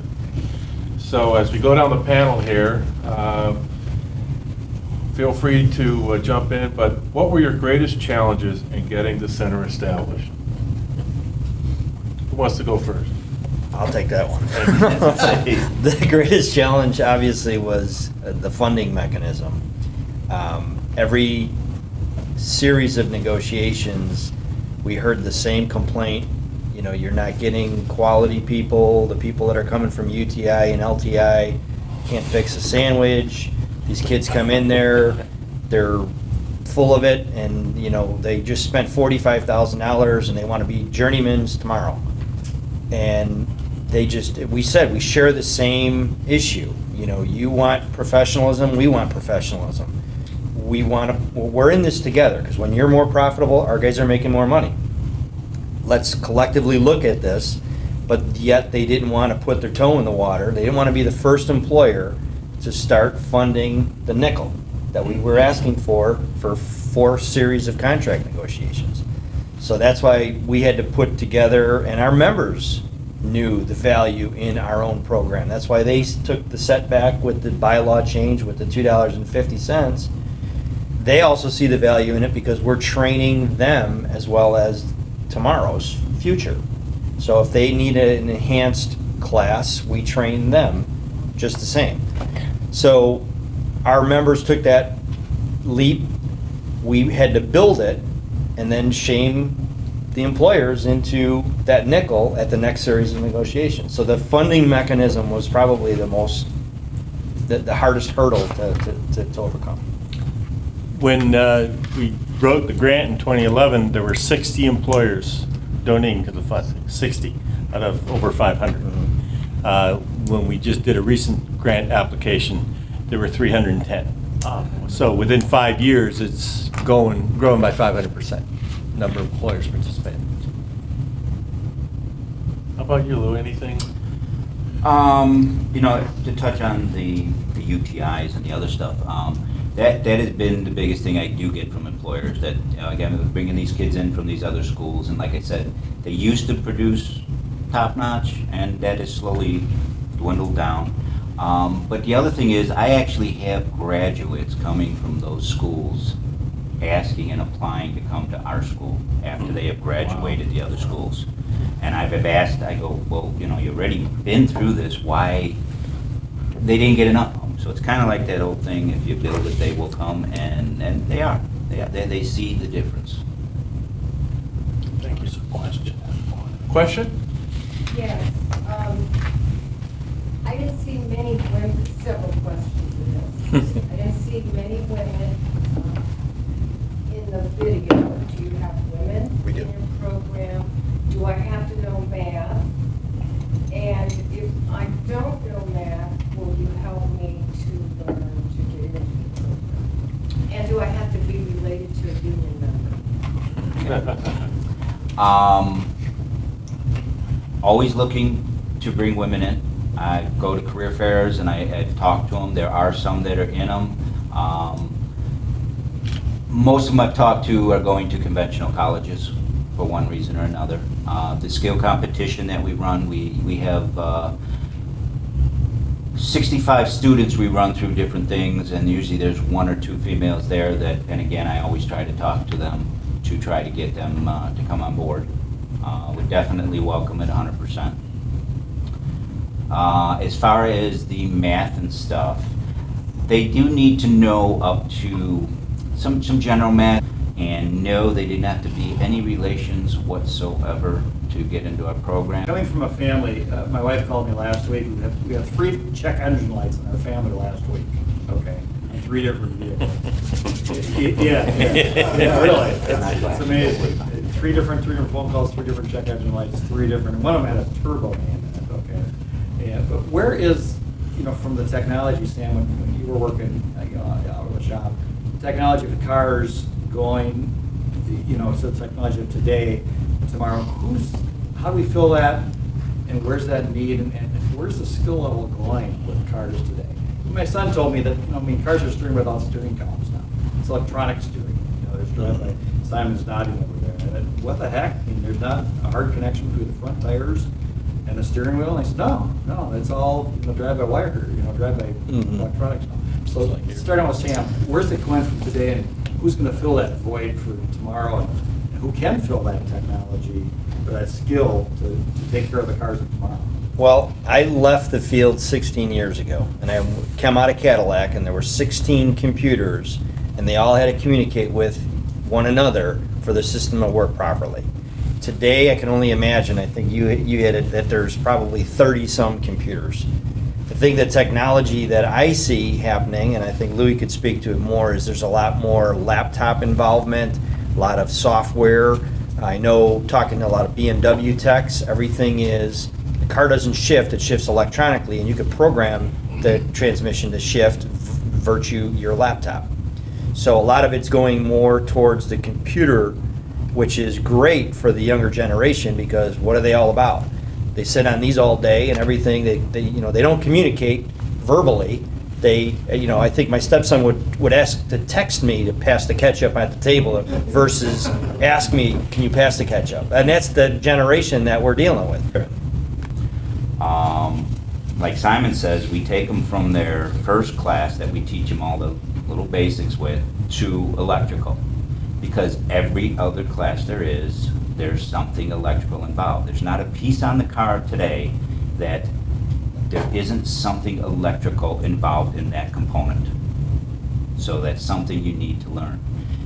Speaker 1: So as we go down the panel here, feel free to jump in, but what were your greatest challenges in getting the center established? Who wants to go first?
Speaker 3: I'll take that one. The greatest challenge obviously was the funding mechanism. Every series of negotiations, we heard the same complaint. You know, you're not getting quality people. The people that are coming from UTI and LTI can't fix a sandwich. These kids come in there, they're full of it, and you know they just spent $45,000 and they want to be journeymans tomorrow. And we said we share the same issue. You know, you want professionalism, we want professionalism. We're in this together because when you're more profitable, our guys are making more money. Let's collectively look at this, but yet they didn't want to put their toe in the water. They didn't want to be the first employer to start funding the nickel that we were asking for 4 series of contract negotiations. So that's why we had to put together, and our members knew the value in our own program. That's why they took the setback with the bylaw change with the $2.50. They also see the value in it because we're training them as well as tomorrow's future. So if they need an enhanced class, we train them just the same. So our members took that leap. We had to build it and then shame the employers into that nickel at the next series of negotiations. So the funding mechanism was probably the hardest hurdle to overcome.
Speaker 4: When we wrote the grant in 2011, there were 60 employers donating to the fund, 60 out of over 500. When we just did a recent grant application, there were 310. So within 5 years, it's growing by 500%, number of employers participating.
Speaker 1: How about you, Lou? Anything?
Speaker 11: You know, to touch on the UTIs and the other stuff, that has been the biggest thing I do get from employers, that, again, bringing these kids in from these other schools, and like I said, they used to produce top-notch, and that has slowly dwindled down. But the other thing is, I actually have graduates coming from those schools asking and applying to come to our school after they have graduated the other schools. And I've asked, I go, well, you know, you've already been through this, why? They didn't get enough. So it's kind of like that old thing, if you build it, they will come, and they are. They see the difference.
Speaker 1: Thank you. Question?
Speaker 13: Yes. I didn't see many women, several questions in this. I didn't see many women in the video. Do you have women in your program? Do I have to know math? And if I don't know math, will you help me to learn to get into the program? And do I have to be related to a union member?
Speaker 11: Always looking to bring women in. I go to career fairs and I've talked to them. There are some that are in them. Most of them I've talked to are going to conventional colleges for one reason or another. The skill competition that we run, we have 65 students we run through different things, and usually there's 1 or 2 females there that, and again, I always try to talk to them to try to get them to come on board. We definitely welcome it 100%. As far as the math and stuff, they do need to know up to some general math, and no, they didn't have to be any relations whatsoever to get into our program.
Speaker 14: Coming from a family, my wife called me last week, we have 3 check engine lights in our family last week, okay? On 3 different vehicles. Yeah, really, it's amazing. 3 different phone calls, 3 different check engine lights, 3 different, and one of them had a turbo man in it, okay? Yeah, but where is, you know, from the technology standpoint, when you were working out of the shop, technology of the cars going, you know, so the technology of today, tomorrow, how do we fill that, and where's that need, and where's the skill level going with cars today? My son told me that, you know, I mean, cars are steering without steering columns now. It's electronic steering. You know, there's drive-by. Simon's nodding over there. And then, what the heck? I mean, there's not a hard connection between the front tires and the steering wheel. And I said, no, it's all, you know, drive-by wire, you know, drive-by electronics now. So starting with Sam, where's it going from today and who's going to fill that void for tomorrow? And who can fill that technology or that skill to take care of the cars of tomorrow?
Speaker 10: Well, I left the field 16 years ago, and I came out of Cadillac, and there were 16 computers, and they all had to communicate with one another for the system to work properly. Today, I can only imagine, I think you hit it, that there's probably 30-some computers. I think the technology that I see happening, and I think Louie could speak to it more, is there's a lot more laptop involvement, a lot of software. I know, talking to a lot of BMW techs, everything is, the car doesn't shift, it shifts electronically, and you could program the transmission to shift virtue your laptop. So a lot of it's going more towards the computer, which is great for the younger generation, because what are they all about? They sit on these all day and everything, they don't communicate verbally. I think my stepson would ask to text me to pass the ketchup at the table versus ask me, can you pass the ketchup? And that's the generation that we're dealing with.
Speaker 5: Like Simon says, we take them from their first class that we teach them all the little basics with to electrical. Because every other class there's something electrical involved. There's not a piece on the car today that there isn't something electrical involved in that component. So that's something you need to learn.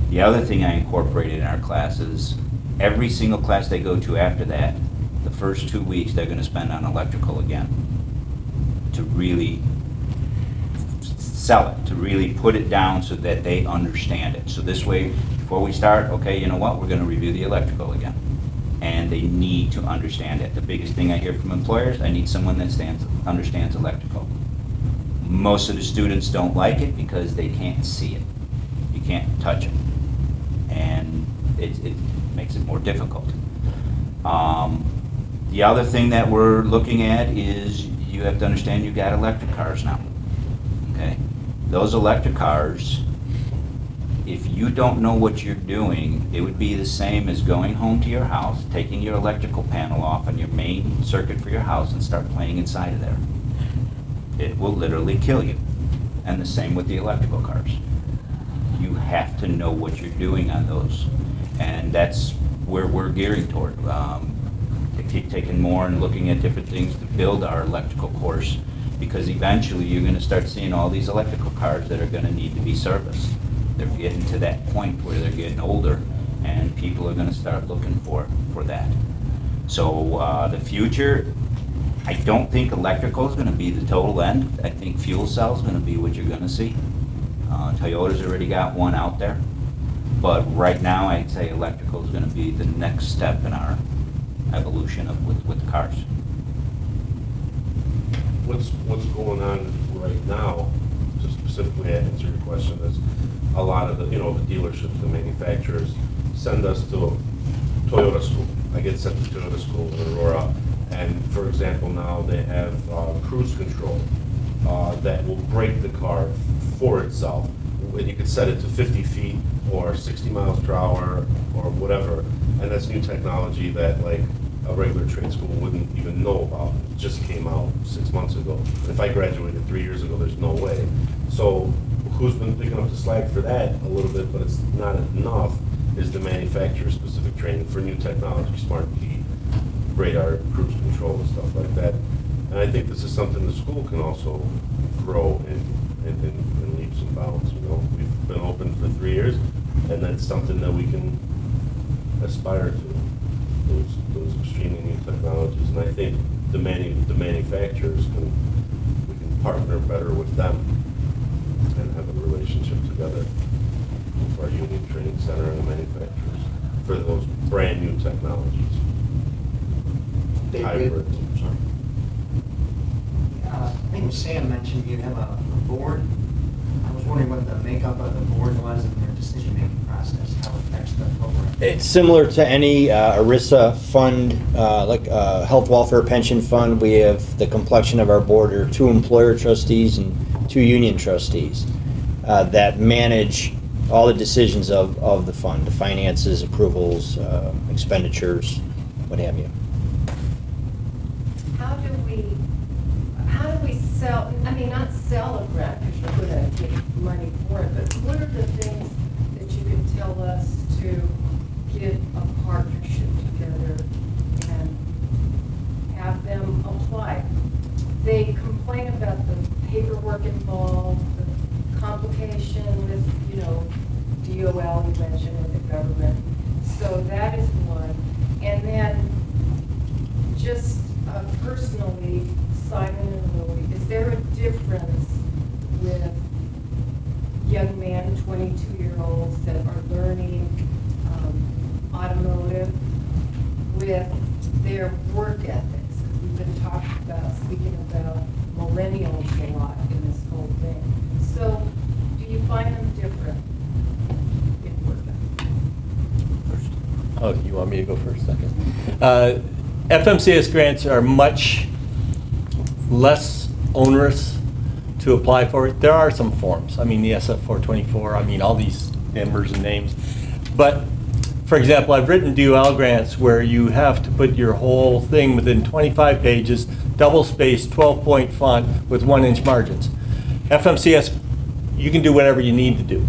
Speaker 5: The other thing I incorporated in our classes, every single class they go to after that, the first 2 weeks they're going to spend on electrical again to really sell it, to really put it down so that they understand it. So this way, before we start, okay, you know what, we're going to review the electrical again. And they need to understand it. The biggest thing I hear from employers, I need someone that understands electrical. Most of the students don't like it because they can't see it. You can't touch it. And it makes it more difficult. The other thing that we're looking at is you have to understand you've got electric cars now. Okay? Those electric cars, if you don't know what you're doing, it would be the same as going home to your house, taking your electrical panel off on your main circuit for your house and start playing inside of there. It will literally kill you. And the same with the electrical cars. You have to know what you're doing on those. And that's where we're gearing toward. Keep taking more and looking at different things to build our electrical course, because eventually you're going to start seeing all these electrical cars that are going to need to be serviced. They're getting to that point where they're getting older, and people are going to start looking for that. So the future, I don't think electrical is going to be the total end. I think fuel cell is going to be what you're going to see. Toyota's already got one out there, but right now I'd say electrical is going to be the next step in our evolution with cars.
Speaker 12: What's going on right now, to specifically answer your question, is a lot of the dealerships, the manufacturers send us to a Toyota school. I get sent to Toyota school in Aurora, and for example, now they have cruise control that will brake the car for itself. And you can set it to 50 feet or 60 miles per hour or whatever, and that's new technology that like a regular trade school wouldn't even know about. It just came out 6 months ago. And if I graduated 3 years ago, there's no way. So who's been picking up the slack for that a little bit, but it's not enough, is the manufacturer-specific training for new technology, smart key, radar, cruise control, and stuff like that. And I think this is something the school can also grow in leaps and bounds. We've been open for 3 years, and that's something that we can aspire to. Those extremely new technologies, and I think the manufacturers we can partner better with them and have a relationship together with our union training center and the manufacturers for those brand new technologies. Hybrids.
Speaker 15: I think Sam mentioned you have a board. I was wondering what the makeup of the board was and their decision-making process, how it affects the program.
Speaker 10: It's similar to any ERISA fund, like health welfare pension fund. We have the complexion of our board are 2 employer trustees and 2 union trustees that manage all the decisions of the fund, the finances, approvals,
Speaker 13: how do we sell, I mean, not sell a grant, because you're going to get money for it, but what are the things that you could tell us to get a partnership together and have them apply? They complain about the paperwork involved, the complication with, you know, DOL you mentioned with the government. So that is one. And then just personally, Simon and Louie, is there a difference with young men, 22-year-olds that are learning automotive with their work ethics? Because we've been speaking about millennials a lot in this whole thing. So do you find them different in work ethic?
Speaker 4: Oh, you want me to go first? Second. FMCS grants are much less onerous to apply for. There are some forms. I mean, the SF 424, I mean, all these numbers and names. But, for example, I've written DOL grants where you have to put your whole thing within 25 pages, double-spaced, 12-point font with 1-inch margins. FMCS, you can do whatever you need to do.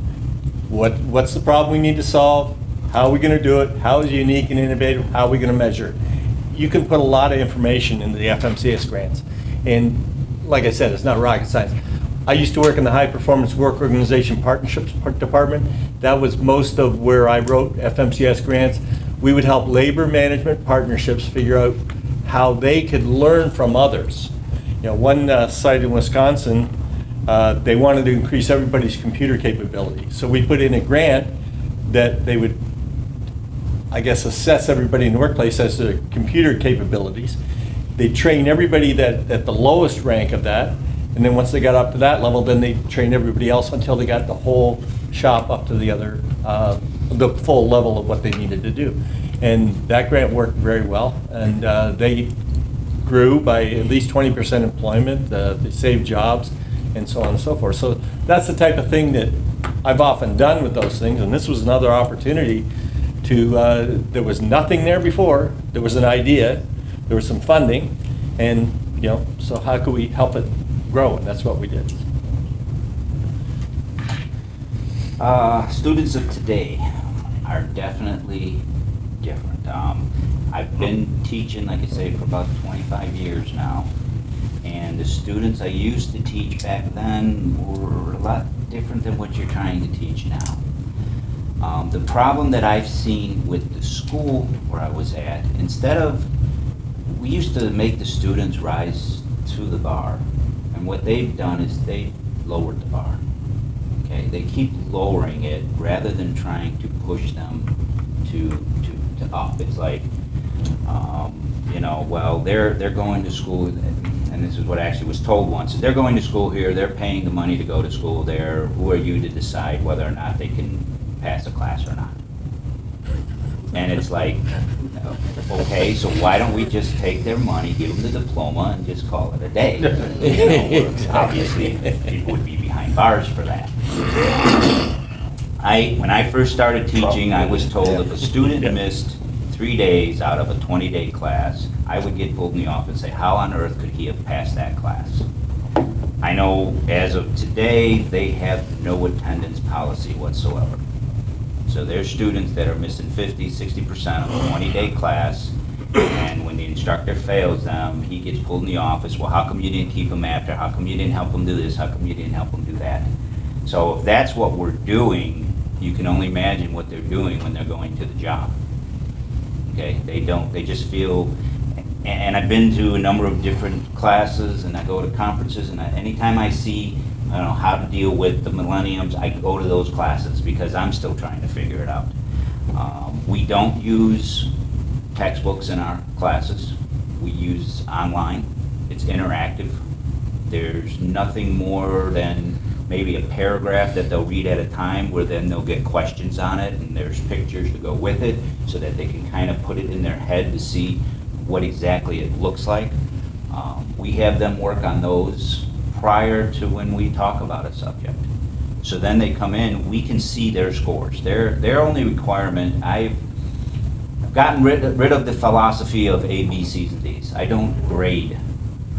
Speaker 4: What's the problem we need to solve? How are we going to do it? How is it unique and innovative? How are we going to measure it? You can put a lot of information into the FMCS grants. And like I said, it's not rocket science. I used to work in the High Performance Work Organization Partnerships Department. That was most of where I wrote FMCS grants. We would help labor management partnerships figure out how they could learn from others. You know, one site in Wisconsin, they wanted to increase everybody's computer capability. So we put in a grant that they would, I guess, assess everybody in the workplace as to computer capabilities. They train everybody that at the lowest rank of that, and then once they got up to that level, then they train everybody else until they got the whole shop up to the other, the full level of what they needed to do. And that grant worked very well, and they grew by at least 20% employment, they saved jobs, and so on and so forth. So that's the type of thing that I've often done with those things, and this was another opportunity to, there was nothing there before, there was an idea, there was some funding, and, you know, so how could we help it grow? And that's what we did.
Speaker 5: Students of today are definitely different. I've been teaching, like I say, for about 25 years now, and the students I used to teach back then were a lot different than what you're trying to teach now. The problem that I've seen with the school where I was at, instead of, we used to make the students rise to the bar, and what they've done is they've lowered the bar. Okay, they keep lowering it rather than trying to push them to up. It's like, you know, well, they're going to school, and this is what I actually was told once. They're going to school here, they're paying the money to go to school there. Who are you to decide whether or not they can pass a class or not? And it's like, okay, so why don't we just take their money, give them the diploma, and just call it a day? You know, obviously, people would be behind bars for that. When I first started teaching, I was told if a student missed 3 days out of a 20-day class, I would get pulled in the office and say, how on earth could he have passed that class? I know as of today, they have no attendance policy whatsoever. So there's students that are missing 50, 60% of a 20-day class, and when the instructor fails them, he gets pulled in the office. Well, how come you didn't keep them after? How come you didn't help them do this? How come you didn't help them do that? So if that's what we're doing, you can only imagine what they're doing when they're going to the job. Okay, they just feel, and I've been to a number of different classes, and I go to conferences, and anytime I see, I don't know, how to deal with the millenniums, I go to those classes because I'm still trying to figure it out. We don't use textbooks in our classes. We use online. It's interactive. There's nothing more than maybe a paragraph that they'll read at a time, where then they'll get questions on it, and there's pictures to go with it so that they can kind of put it in their head to see what exactly it looks like. We have them work on those prior to when we talk about a subject. So then they come in, we can see their scores. Their only requirement, I've gotten rid of the philosophy of A, B, C's, and D's. I don't grade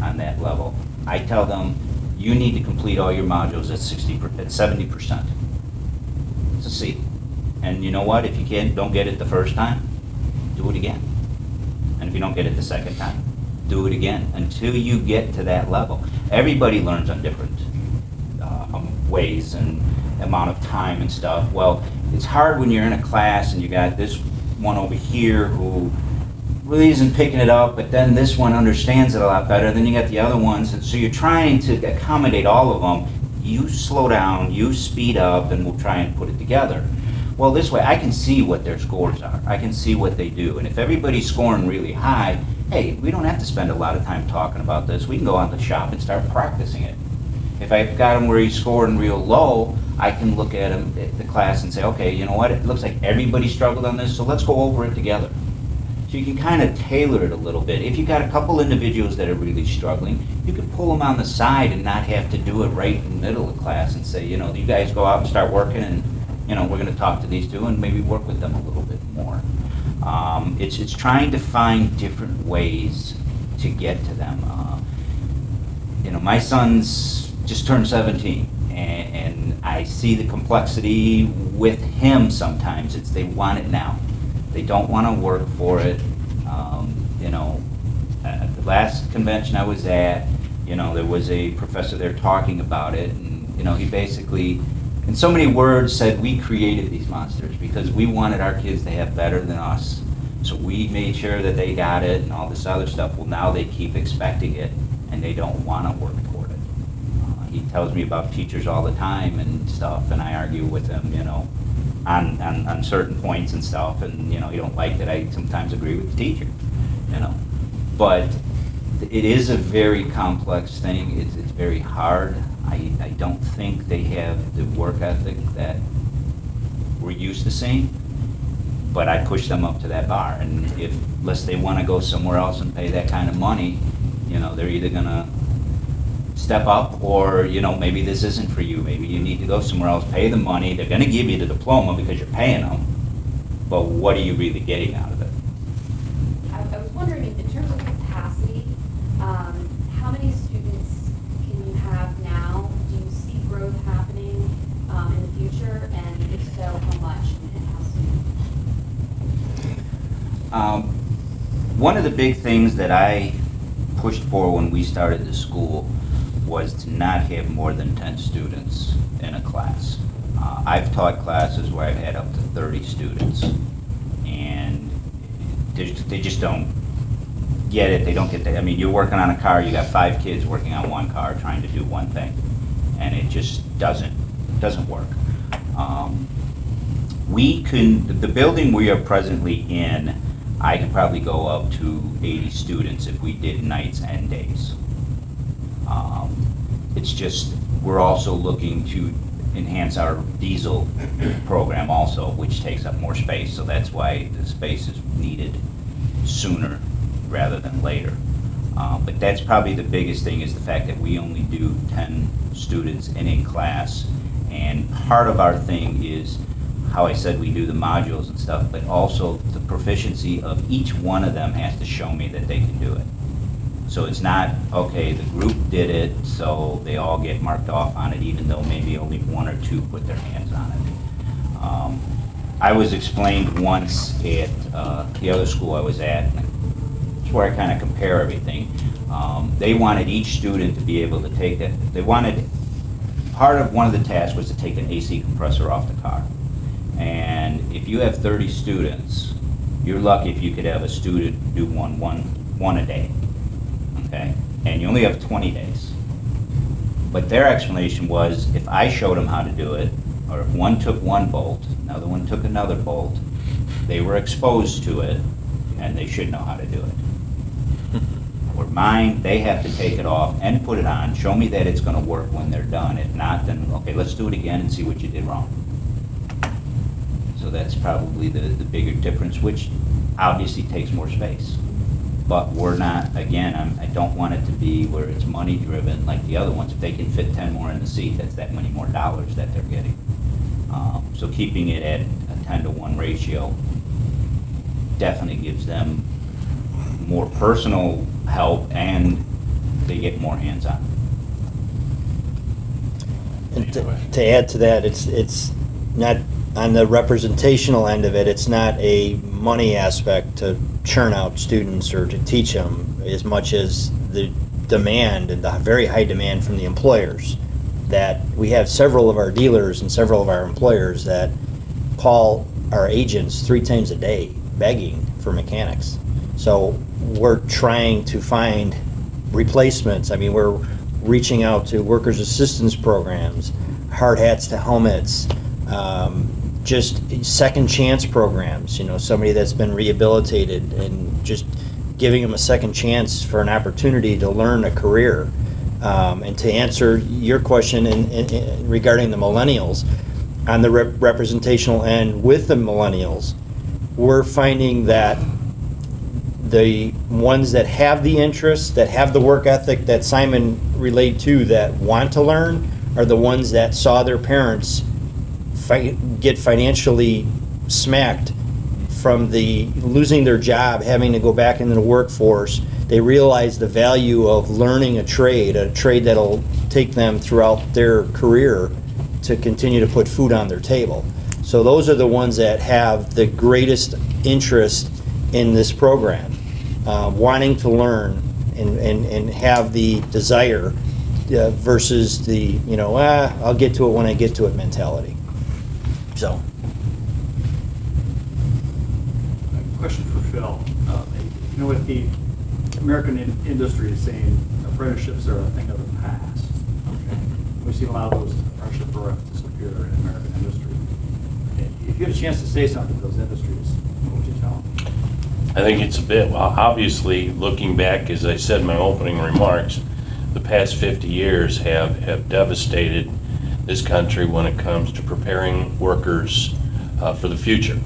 Speaker 5: on that level.
Speaker 10: I tell them, you need to complete all your modules at 70%. It's a C. And you know what? If you don't get it the first time, do it again. And if you don't get it the second time, do it again until you get to that level. Everybody learns on different ways and amount of time and stuff. Well, it's hard when you're in a class and you got this one over here who really isn't picking it up, but then this one understands it a lot better. Then you got the other ones, and so you're trying to accommodate all of them. You slow down, you speed up, and we'll try and put it together. Well, this way I can see what their scores are. I can see what they do. And if everybody's scoring really high, hey, we don't have to spend a lot of time talking about this. We can go out to the shop and start practicing it. If I've got him where he's scoring real low, I can look at him at the class and say, okay, you know what? It looks like everybody struggled on this, so let's go over it together. So you can kind of tailor it a little bit. If you've got a couple individuals that are really struggling, you can pull them on the side and not have to do it right in the middle of class and say, you know, you guys go out and start working, and you know, we're going to talk to these two and maybe work with them a little bit more. It's trying to find different ways to get to them. You know, my son's just turned 17, and I see the complexity with him sometimes. It's they want it now. They don't want to work for it. You know, at the last convention I was at, you know, there was a professor there talking about it, and you know, he basically, in so many words, said we created these monsters because we wanted our kids to have better than us. So we made sure that they got it and all this other stuff. Well, now they keep expecting it, and they don't want to work toward it. He tells me about teachers all the time and stuff, and I argue with him, you know, on certain points and stuff, and you know, you don't like that I sometimes agree with the teacher, you know. But it is a very complex thing. It's very hard. I don't think they have the work ethic that we're used to seeing, but I push them up to that bar, and unless they want to go somewhere else and pay that kind of money, you know, they're either gonna step up, or you know, maybe this isn't for you. Maybe you need to go somewhere else, pay the money. They're going to give you the diploma because you're paying them, but what are you really getting out of it?
Speaker 16: I was wondering, in terms of capacity, how many students can you have now? Do you see growth happening in the future, and if so, how much and how soon?
Speaker 10: One of the big things that I pushed for when we started the school was to not have more than 10 students in a class. I've taught classes where I've had up to 30 students, and they just don't get it. They don't get that. I mean, you're working on a car, you got 5 kids working on one car trying to do one thing, and it just doesn't work. The building we are presently in, I could probably go up to 80 students if we did nights and days. It's just, we're also looking to enhance our diesel program also, which takes up more space, so that's why the space is needed sooner rather than later. But that's probably the biggest thing, is the fact that we only do 10 students in a class, and part of our thing is how I said we do the modules and stuff, but also the proficiency of each one of them has to show me that they can do it. So it's not, okay, the group did it, so they all get marked off on it, even though maybe only 1 or 2 put their hands on it. I was explained once at the other school I was at, it's where I kind of compare everything. They wanted each student to be able to take that. They wanted, part of one of the tasks was to take an AC compressor off the car. And if you have 30 students, you're lucky if you could have a student do one a day, okay? And you only have 20 days. But their explanation was, if I showed them how to do it, or if one took one bolt, another one took another bolt, they were exposed to it, and they should know how to do it. Or mine, they have to take it off and put it on, show me that it's gonna work when they're done. If not, then, okay, let's do it again and see what you did wrong. So that's probably the bigger difference, which obviously takes more space. But we're not, again, I don't want it to be where it's money driven like the other ones. If they can fit 10 more in the seat, that's that many more dollars that they're getting. So keeping it at a 10-to-1 ratio definitely gives them more personal help, and they get more hands-on. And to add to that, it's not on the representational end of it. It's not a money aspect to churn out students or to teach them as much as the demand and the very high demand from the employers. That we have several of our dealers and several of our employers that call our agents 3 times a day begging for mechanics. So we're trying to find replacements. I mean, we're reaching out to workers' assistance programs, hard hats to helmets, just second chance programs, you know, somebody that's been rehabilitated and just giving them a second chance for an opportunity to learn a career. And to answer your question regarding the millennials, on the representational end with the millennials, we're finding that the ones that have the interest, that have the work ethic that Symon relayed to, that want to learn, are the ones that saw their parents get financially smacked from the losing their job, having to go back into the workforce. They realize the value of learning a trade that'll take them throughout their career to continue to put food on their table. So those are the ones that have the greatest interest in this program, wanting to learn and have the desire versus the, you know, I'll get to it when I get to it mentality. So.
Speaker 14: Question for Phil. You know, with the American industry is saying apprenticeships are a thing of the past. Okay, we've seen a lot of those apprenticeship programs disappear in American industry. If you had a chance to say something to those industries, what would you tell them?
Speaker 2: I think it's a bit, well, obviously, looking back, as I said in my opening remarks, the past 50 years have devastated this country when it comes to preparing workers for the future.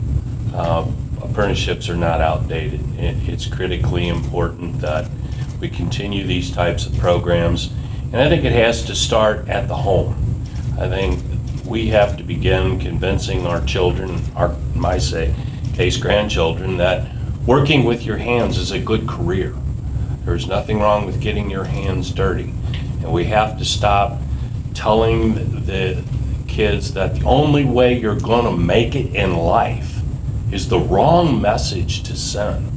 Speaker 2: Apprenticeships are not outdated. It's critically important that we continue these types of programs, and I think it has to start at the home. I think we have to begin convincing our children, case grandchildren, that working with your hands is a good career. There's nothing wrong with getting your hands dirty, and we have to stop telling the kids that the only way you're going to make it in life is the wrong message to send.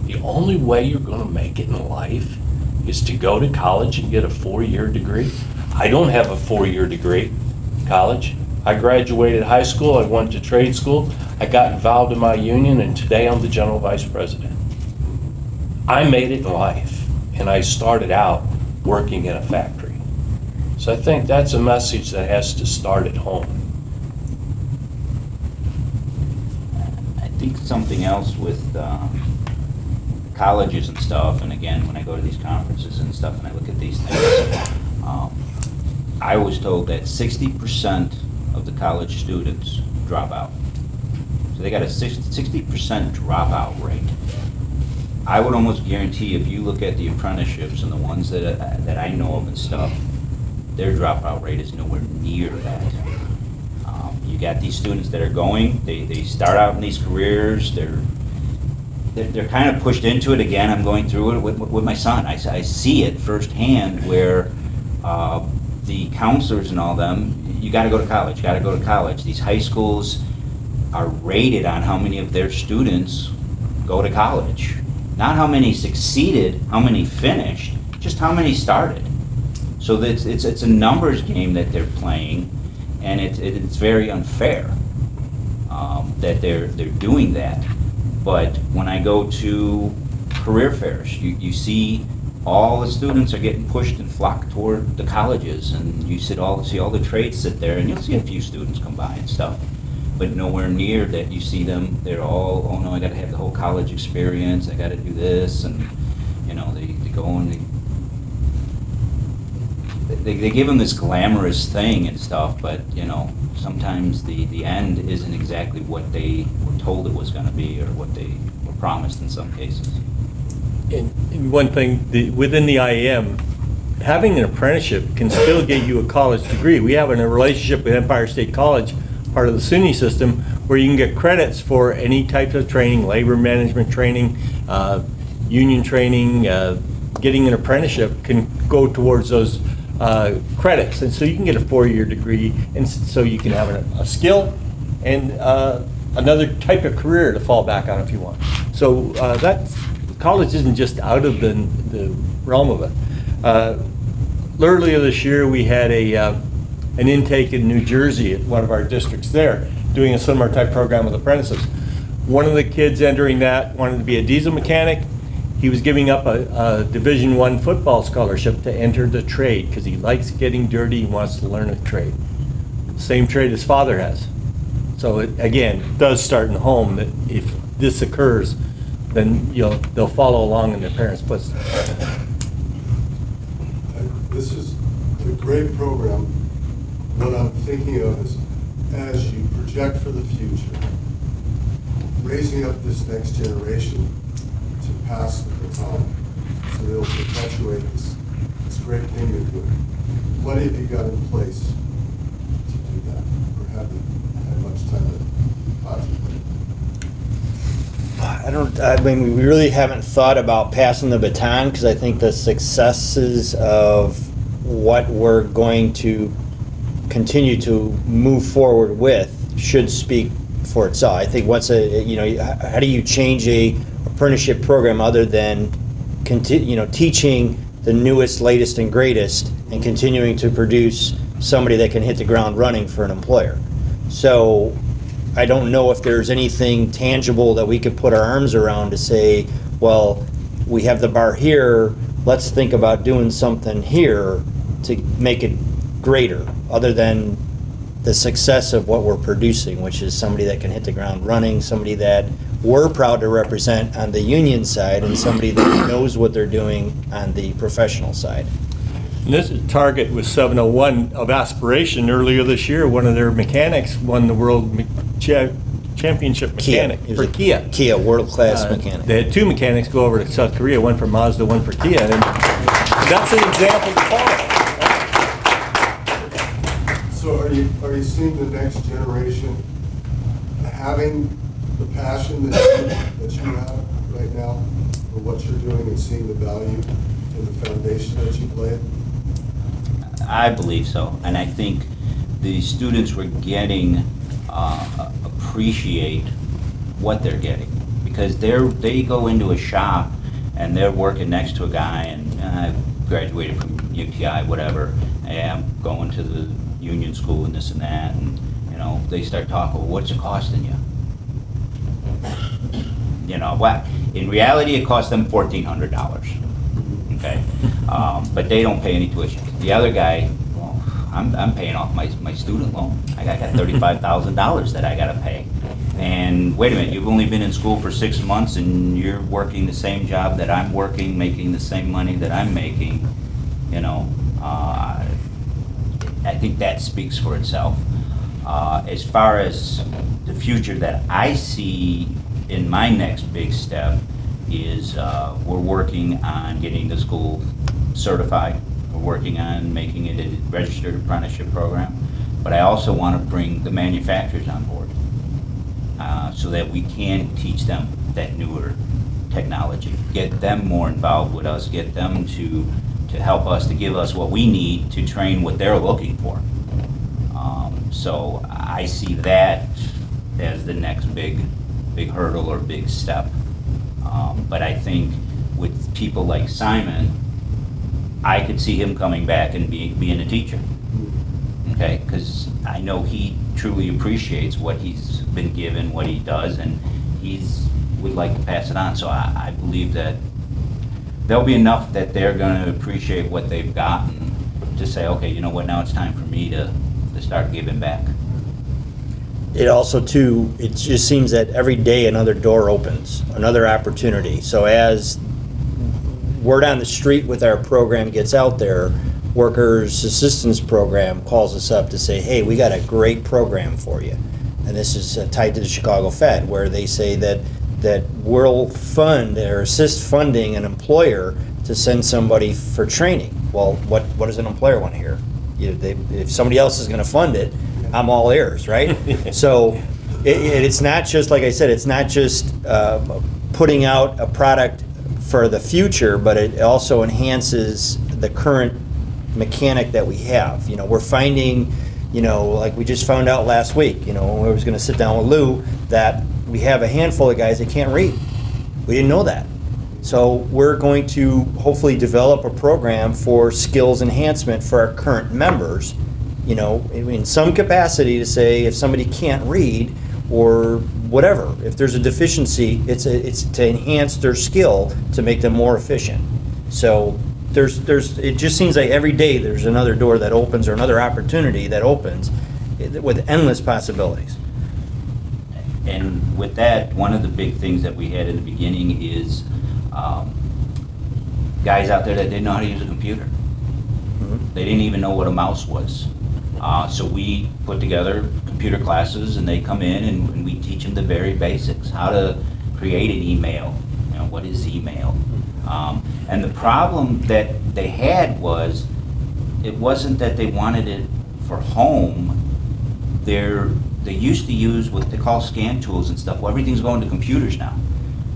Speaker 2: The only way you're going to make it in life is to go to college and get a 4-year degree. I don't have a 4-year degree, college. I graduated high school, I went to trade school, I got involved in my union, and today I'm the general vice president. I made it in life, and I started out working in a factory. So I think that's a message that has to start at home.
Speaker 11: I think something else with colleges and stuff, and again, when I go to these conferences and stuff and I look at these things, I was told that 60% of the college students drop out. So they got a 60% dropout rate. I would almost guarantee if you look at the apprenticeships and the ones that I know of and stuff, their dropout rate is nowhere near that. You got these students that are going, they start out in these careers, they're kind of pushed into it. Again, I'm going through it with my son. I see it firsthand where the counselors and all them, you got to go to college, you got to go to college. These high schools are rated on how many of their students go to college. Not how many succeeded, how many finished, just how many started. So it's a numbers game that they're playing, and it's very unfair that they're doing that. But when I go to career fairs, you see all the students are getting pushed and flocked toward the colleges, and you see all the trades sit there, and you'll see a few students come by and stuff, but nowhere near that you see them. They're all, oh no, I got to have the whole college experience, I got to do this, and you know, they go and they give them this glamorous thing and stuff, but you know, sometimes the end isn't exactly what they were told it was going to be or what they were promised in some cases.
Speaker 4: And one thing, within the IAM, having an apprenticeship can still get you a college degree. We have a relationship with Empire State College, part of the SUNY system, where you can get credits for any type of training, labor management training, union training. Getting an apprenticeship can go towards those credits. And so you can get a 4-year degree, and so you can have a skill and another type of career to fall back on if you want. So college isn't just out of the realm of it. Earlier this year, we had an intake in New Jersey at one of our districts there, doing a similar type program with apprentices. One of the kids entering that wanted to be a diesel mechanic. He was giving up a Division I football scholarship to enter the trade because he likes getting dirty, he wants to learn a trade. Same trade his father has. So it, again, does start in the home, that if this occurs, then they'll follow along in their parents' footsteps.
Speaker 17: This is a great program. What I'm thinking of is, as you project for the future, raising up this next generation to pass the baton, so they'll perpetuate this great thing they're doing. What have you got in place to do that, or have you had much time to contemplate?
Speaker 10: I mean, we really haven't thought about passing the baton, because I think the successes of what we're going to continue to move forward with should speak for itself. I think how do you change a apprenticeship program other than teaching the newest, latest, and greatest, and continuing to produce somebody that can hit the ground running for an employer? So I don't know if there's anything tangible that we could put our arms around to say, well, we have the bar here, let's think about doing something here to make it greater, other than the success of what we're producing, which is somebody that can hit the ground running, somebody that we're proud to represent on the union side, and somebody that knows what they're doing on the professional side.
Speaker 4: And this target was 701 of aspiration. Earlier this year, one of their mechanics won the world championship mechanic for Kia.
Speaker 10: Kia, world-class mechanic.
Speaker 4: They had 2 mechanics go over to South Korea, one for Mazda, one for Kia, and that's an example to follow.
Speaker 17: So are you seeing the next generation having the passion that you have right now for what you're doing, and seeing the value in the foundation that you've laid?
Speaker 11: I believe so, and I think the students were getting appreciate what they're getting, because they go into a shop and they're working next to a guy, and I graduated from UTI, whatever, and I'm going to the union school and this and that, and they start talking, well, what's it costing you? What? In reality, it costs them $1,400. Okay, but they don't pay any tuition. The other guy, well, I'm paying off my student loan. I got $35,000 that I got to pay. And wait a minute, you've only been in school for 6 months, and you're working the same job that I'm working, making the same money that I'm making. I think that speaks for itself. As far as the future that I see in my next big step is we're working on getting the school certified. We're working on making it a registered apprenticeship program. But I also want to bring the manufacturers on board so that we can teach them that newer technology, get them more involved with us, get them to help us, to give us what we need to train what they're looking for. So I see that as the next big hurdle or big step. But I think with people like Symon, I could see him coming back and being a teacher. Okay, because I know he truly appreciates what he's been given, what he does, and would like to pass it on. So I believe that there'll be enough that they're going to appreciate what they've gotten to say, okay, you know what, now it's time for me to start giving back.
Speaker 10: It also, too, it just seems that every day another door opens, another opportunity. So as word on the street with our program gets out there, Workers Assistance Program calls us up to say, hey, we got a great program for you. And this is tied to the Chicago Fed, where they say that we'll fund or assist funding an employer to send somebody for training. Well, what does an employer want to hear? If somebody else is going to fund it, I'm all ears, right? So it's not just, like I said, it's not just putting out a product for the future, but it also enhances the current mechanic that we have. You know, we're finding, you know, like we just found out last week, you know, when we was gonna sit down with Lou, that we have a handful of guys that can't read. We didn't know that. So we're going to hopefully develop a program for skills enhancement for our current members, you know, in some capacity to say if somebody can't read or whatever, if there's a deficiency, it's to enhance their skill to make them more efficient. So it just seems like every day there's another door that opens or another opportunity that opens with endless possibilities.
Speaker 11: And with that, one of the big things that we had in the beginning is guys out there that didn't know how to use a computer. They didn't even know what a mouse was. So we put together computer classes, and they come in and we teach them the very basics, how to create an email, you know, what is email. And the problem that they had was, it wasn't that they wanted it for home. They used to use what they call scan tools and stuff. Well, everything's going to computers now.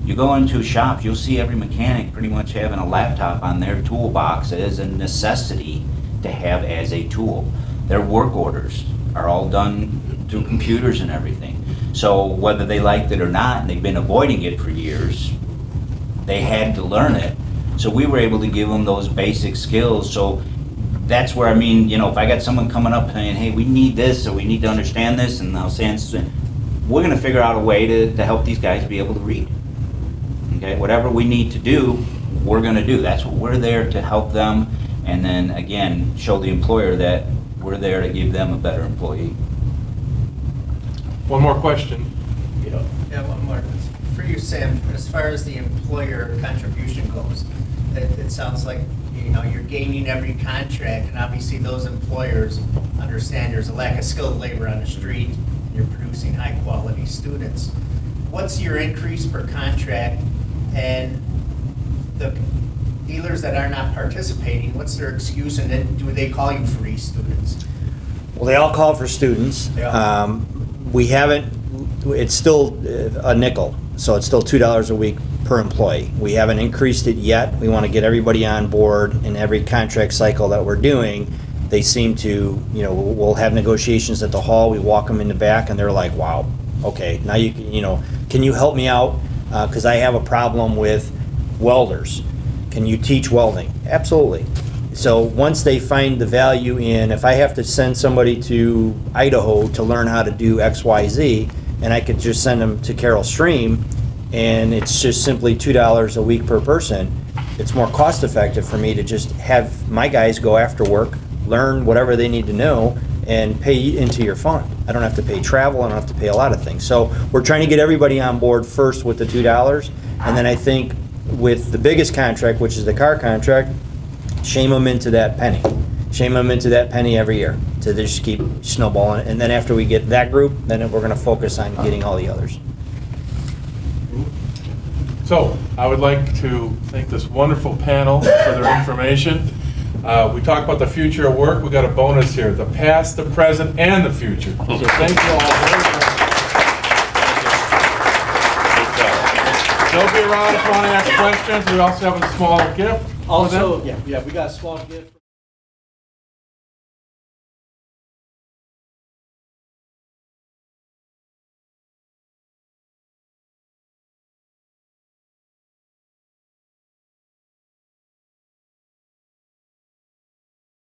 Speaker 11: You go into shops, you'll see every mechanic pretty much having a laptop on their toolbox as a necessity to have as a tool. Their work orders are all done through computers and everything. So whether they liked it or not, and they've been avoiding it for years, they had to learn it. So we were able to give them those basic skills. So that's where, I mean, you know, if I got someone coming up saying, hey, we need this, or we need to understand this, and I'll say, we're gonna figure out a way to help these guys be able to read. Okay, whatever we need to do, we're gonna do. That's what we're there to help them, and then again, show the employer that we're there to give them a better employee.
Speaker 1: One more question.
Speaker 15: Yeah, one more. For you, Sam, as far as the employer contribution goes, it sounds like, you know, you're gaining every contract, and obviously those employers understand there's a lack of skilled labor on the street, and you're producing high-quality students. What's your increase per contract, and the dealers that are not participating, what's their excuse, and then do they call you free students?
Speaker 10: Well, they all call for students.
Speaker 15: Yeah.
Speaker 10: We haven't, it's still a nickel, so it's still $2 a week per employee. We haven't increased it yet. We want to get everybody on board in every contract cycle that we're doing. They seem to, you know, we'll have negotiations at the hall, we walk them in the back, and they're like, wow, okay, now you know, can you help me out? Because I have a problem with welders. Can you teach welding? Absolutely. So once they find the value in, if I have to send somebody to Idaho to learn how to do X, Y, Z, and I could just send them to Carroll Stream, and it's just simply $2 a week per person, it's more cost effective for me to just have my guys go after work, learn whatever they need to know, and pay into your fund. I don't have to pay travel, I don't have to pay a lot of things. So we're trying to get everybody on board first with the $2, and then I think with the biggest contract, which is the car contract, shame them into that penny. Shame them into that penny every year to just keep snowballing it. And then after we get that group, then we're going to focus on getting all the others.
Speaker 1: So I would like to thank this wonderful panel for their information. We talked about the future of work. We got a bonus here: the past, the present, and the future. So thank you all very much. They'll be around if you want to ask questions. We also have a small gift.
Speaker 14: Also, yeah, we got a small gift.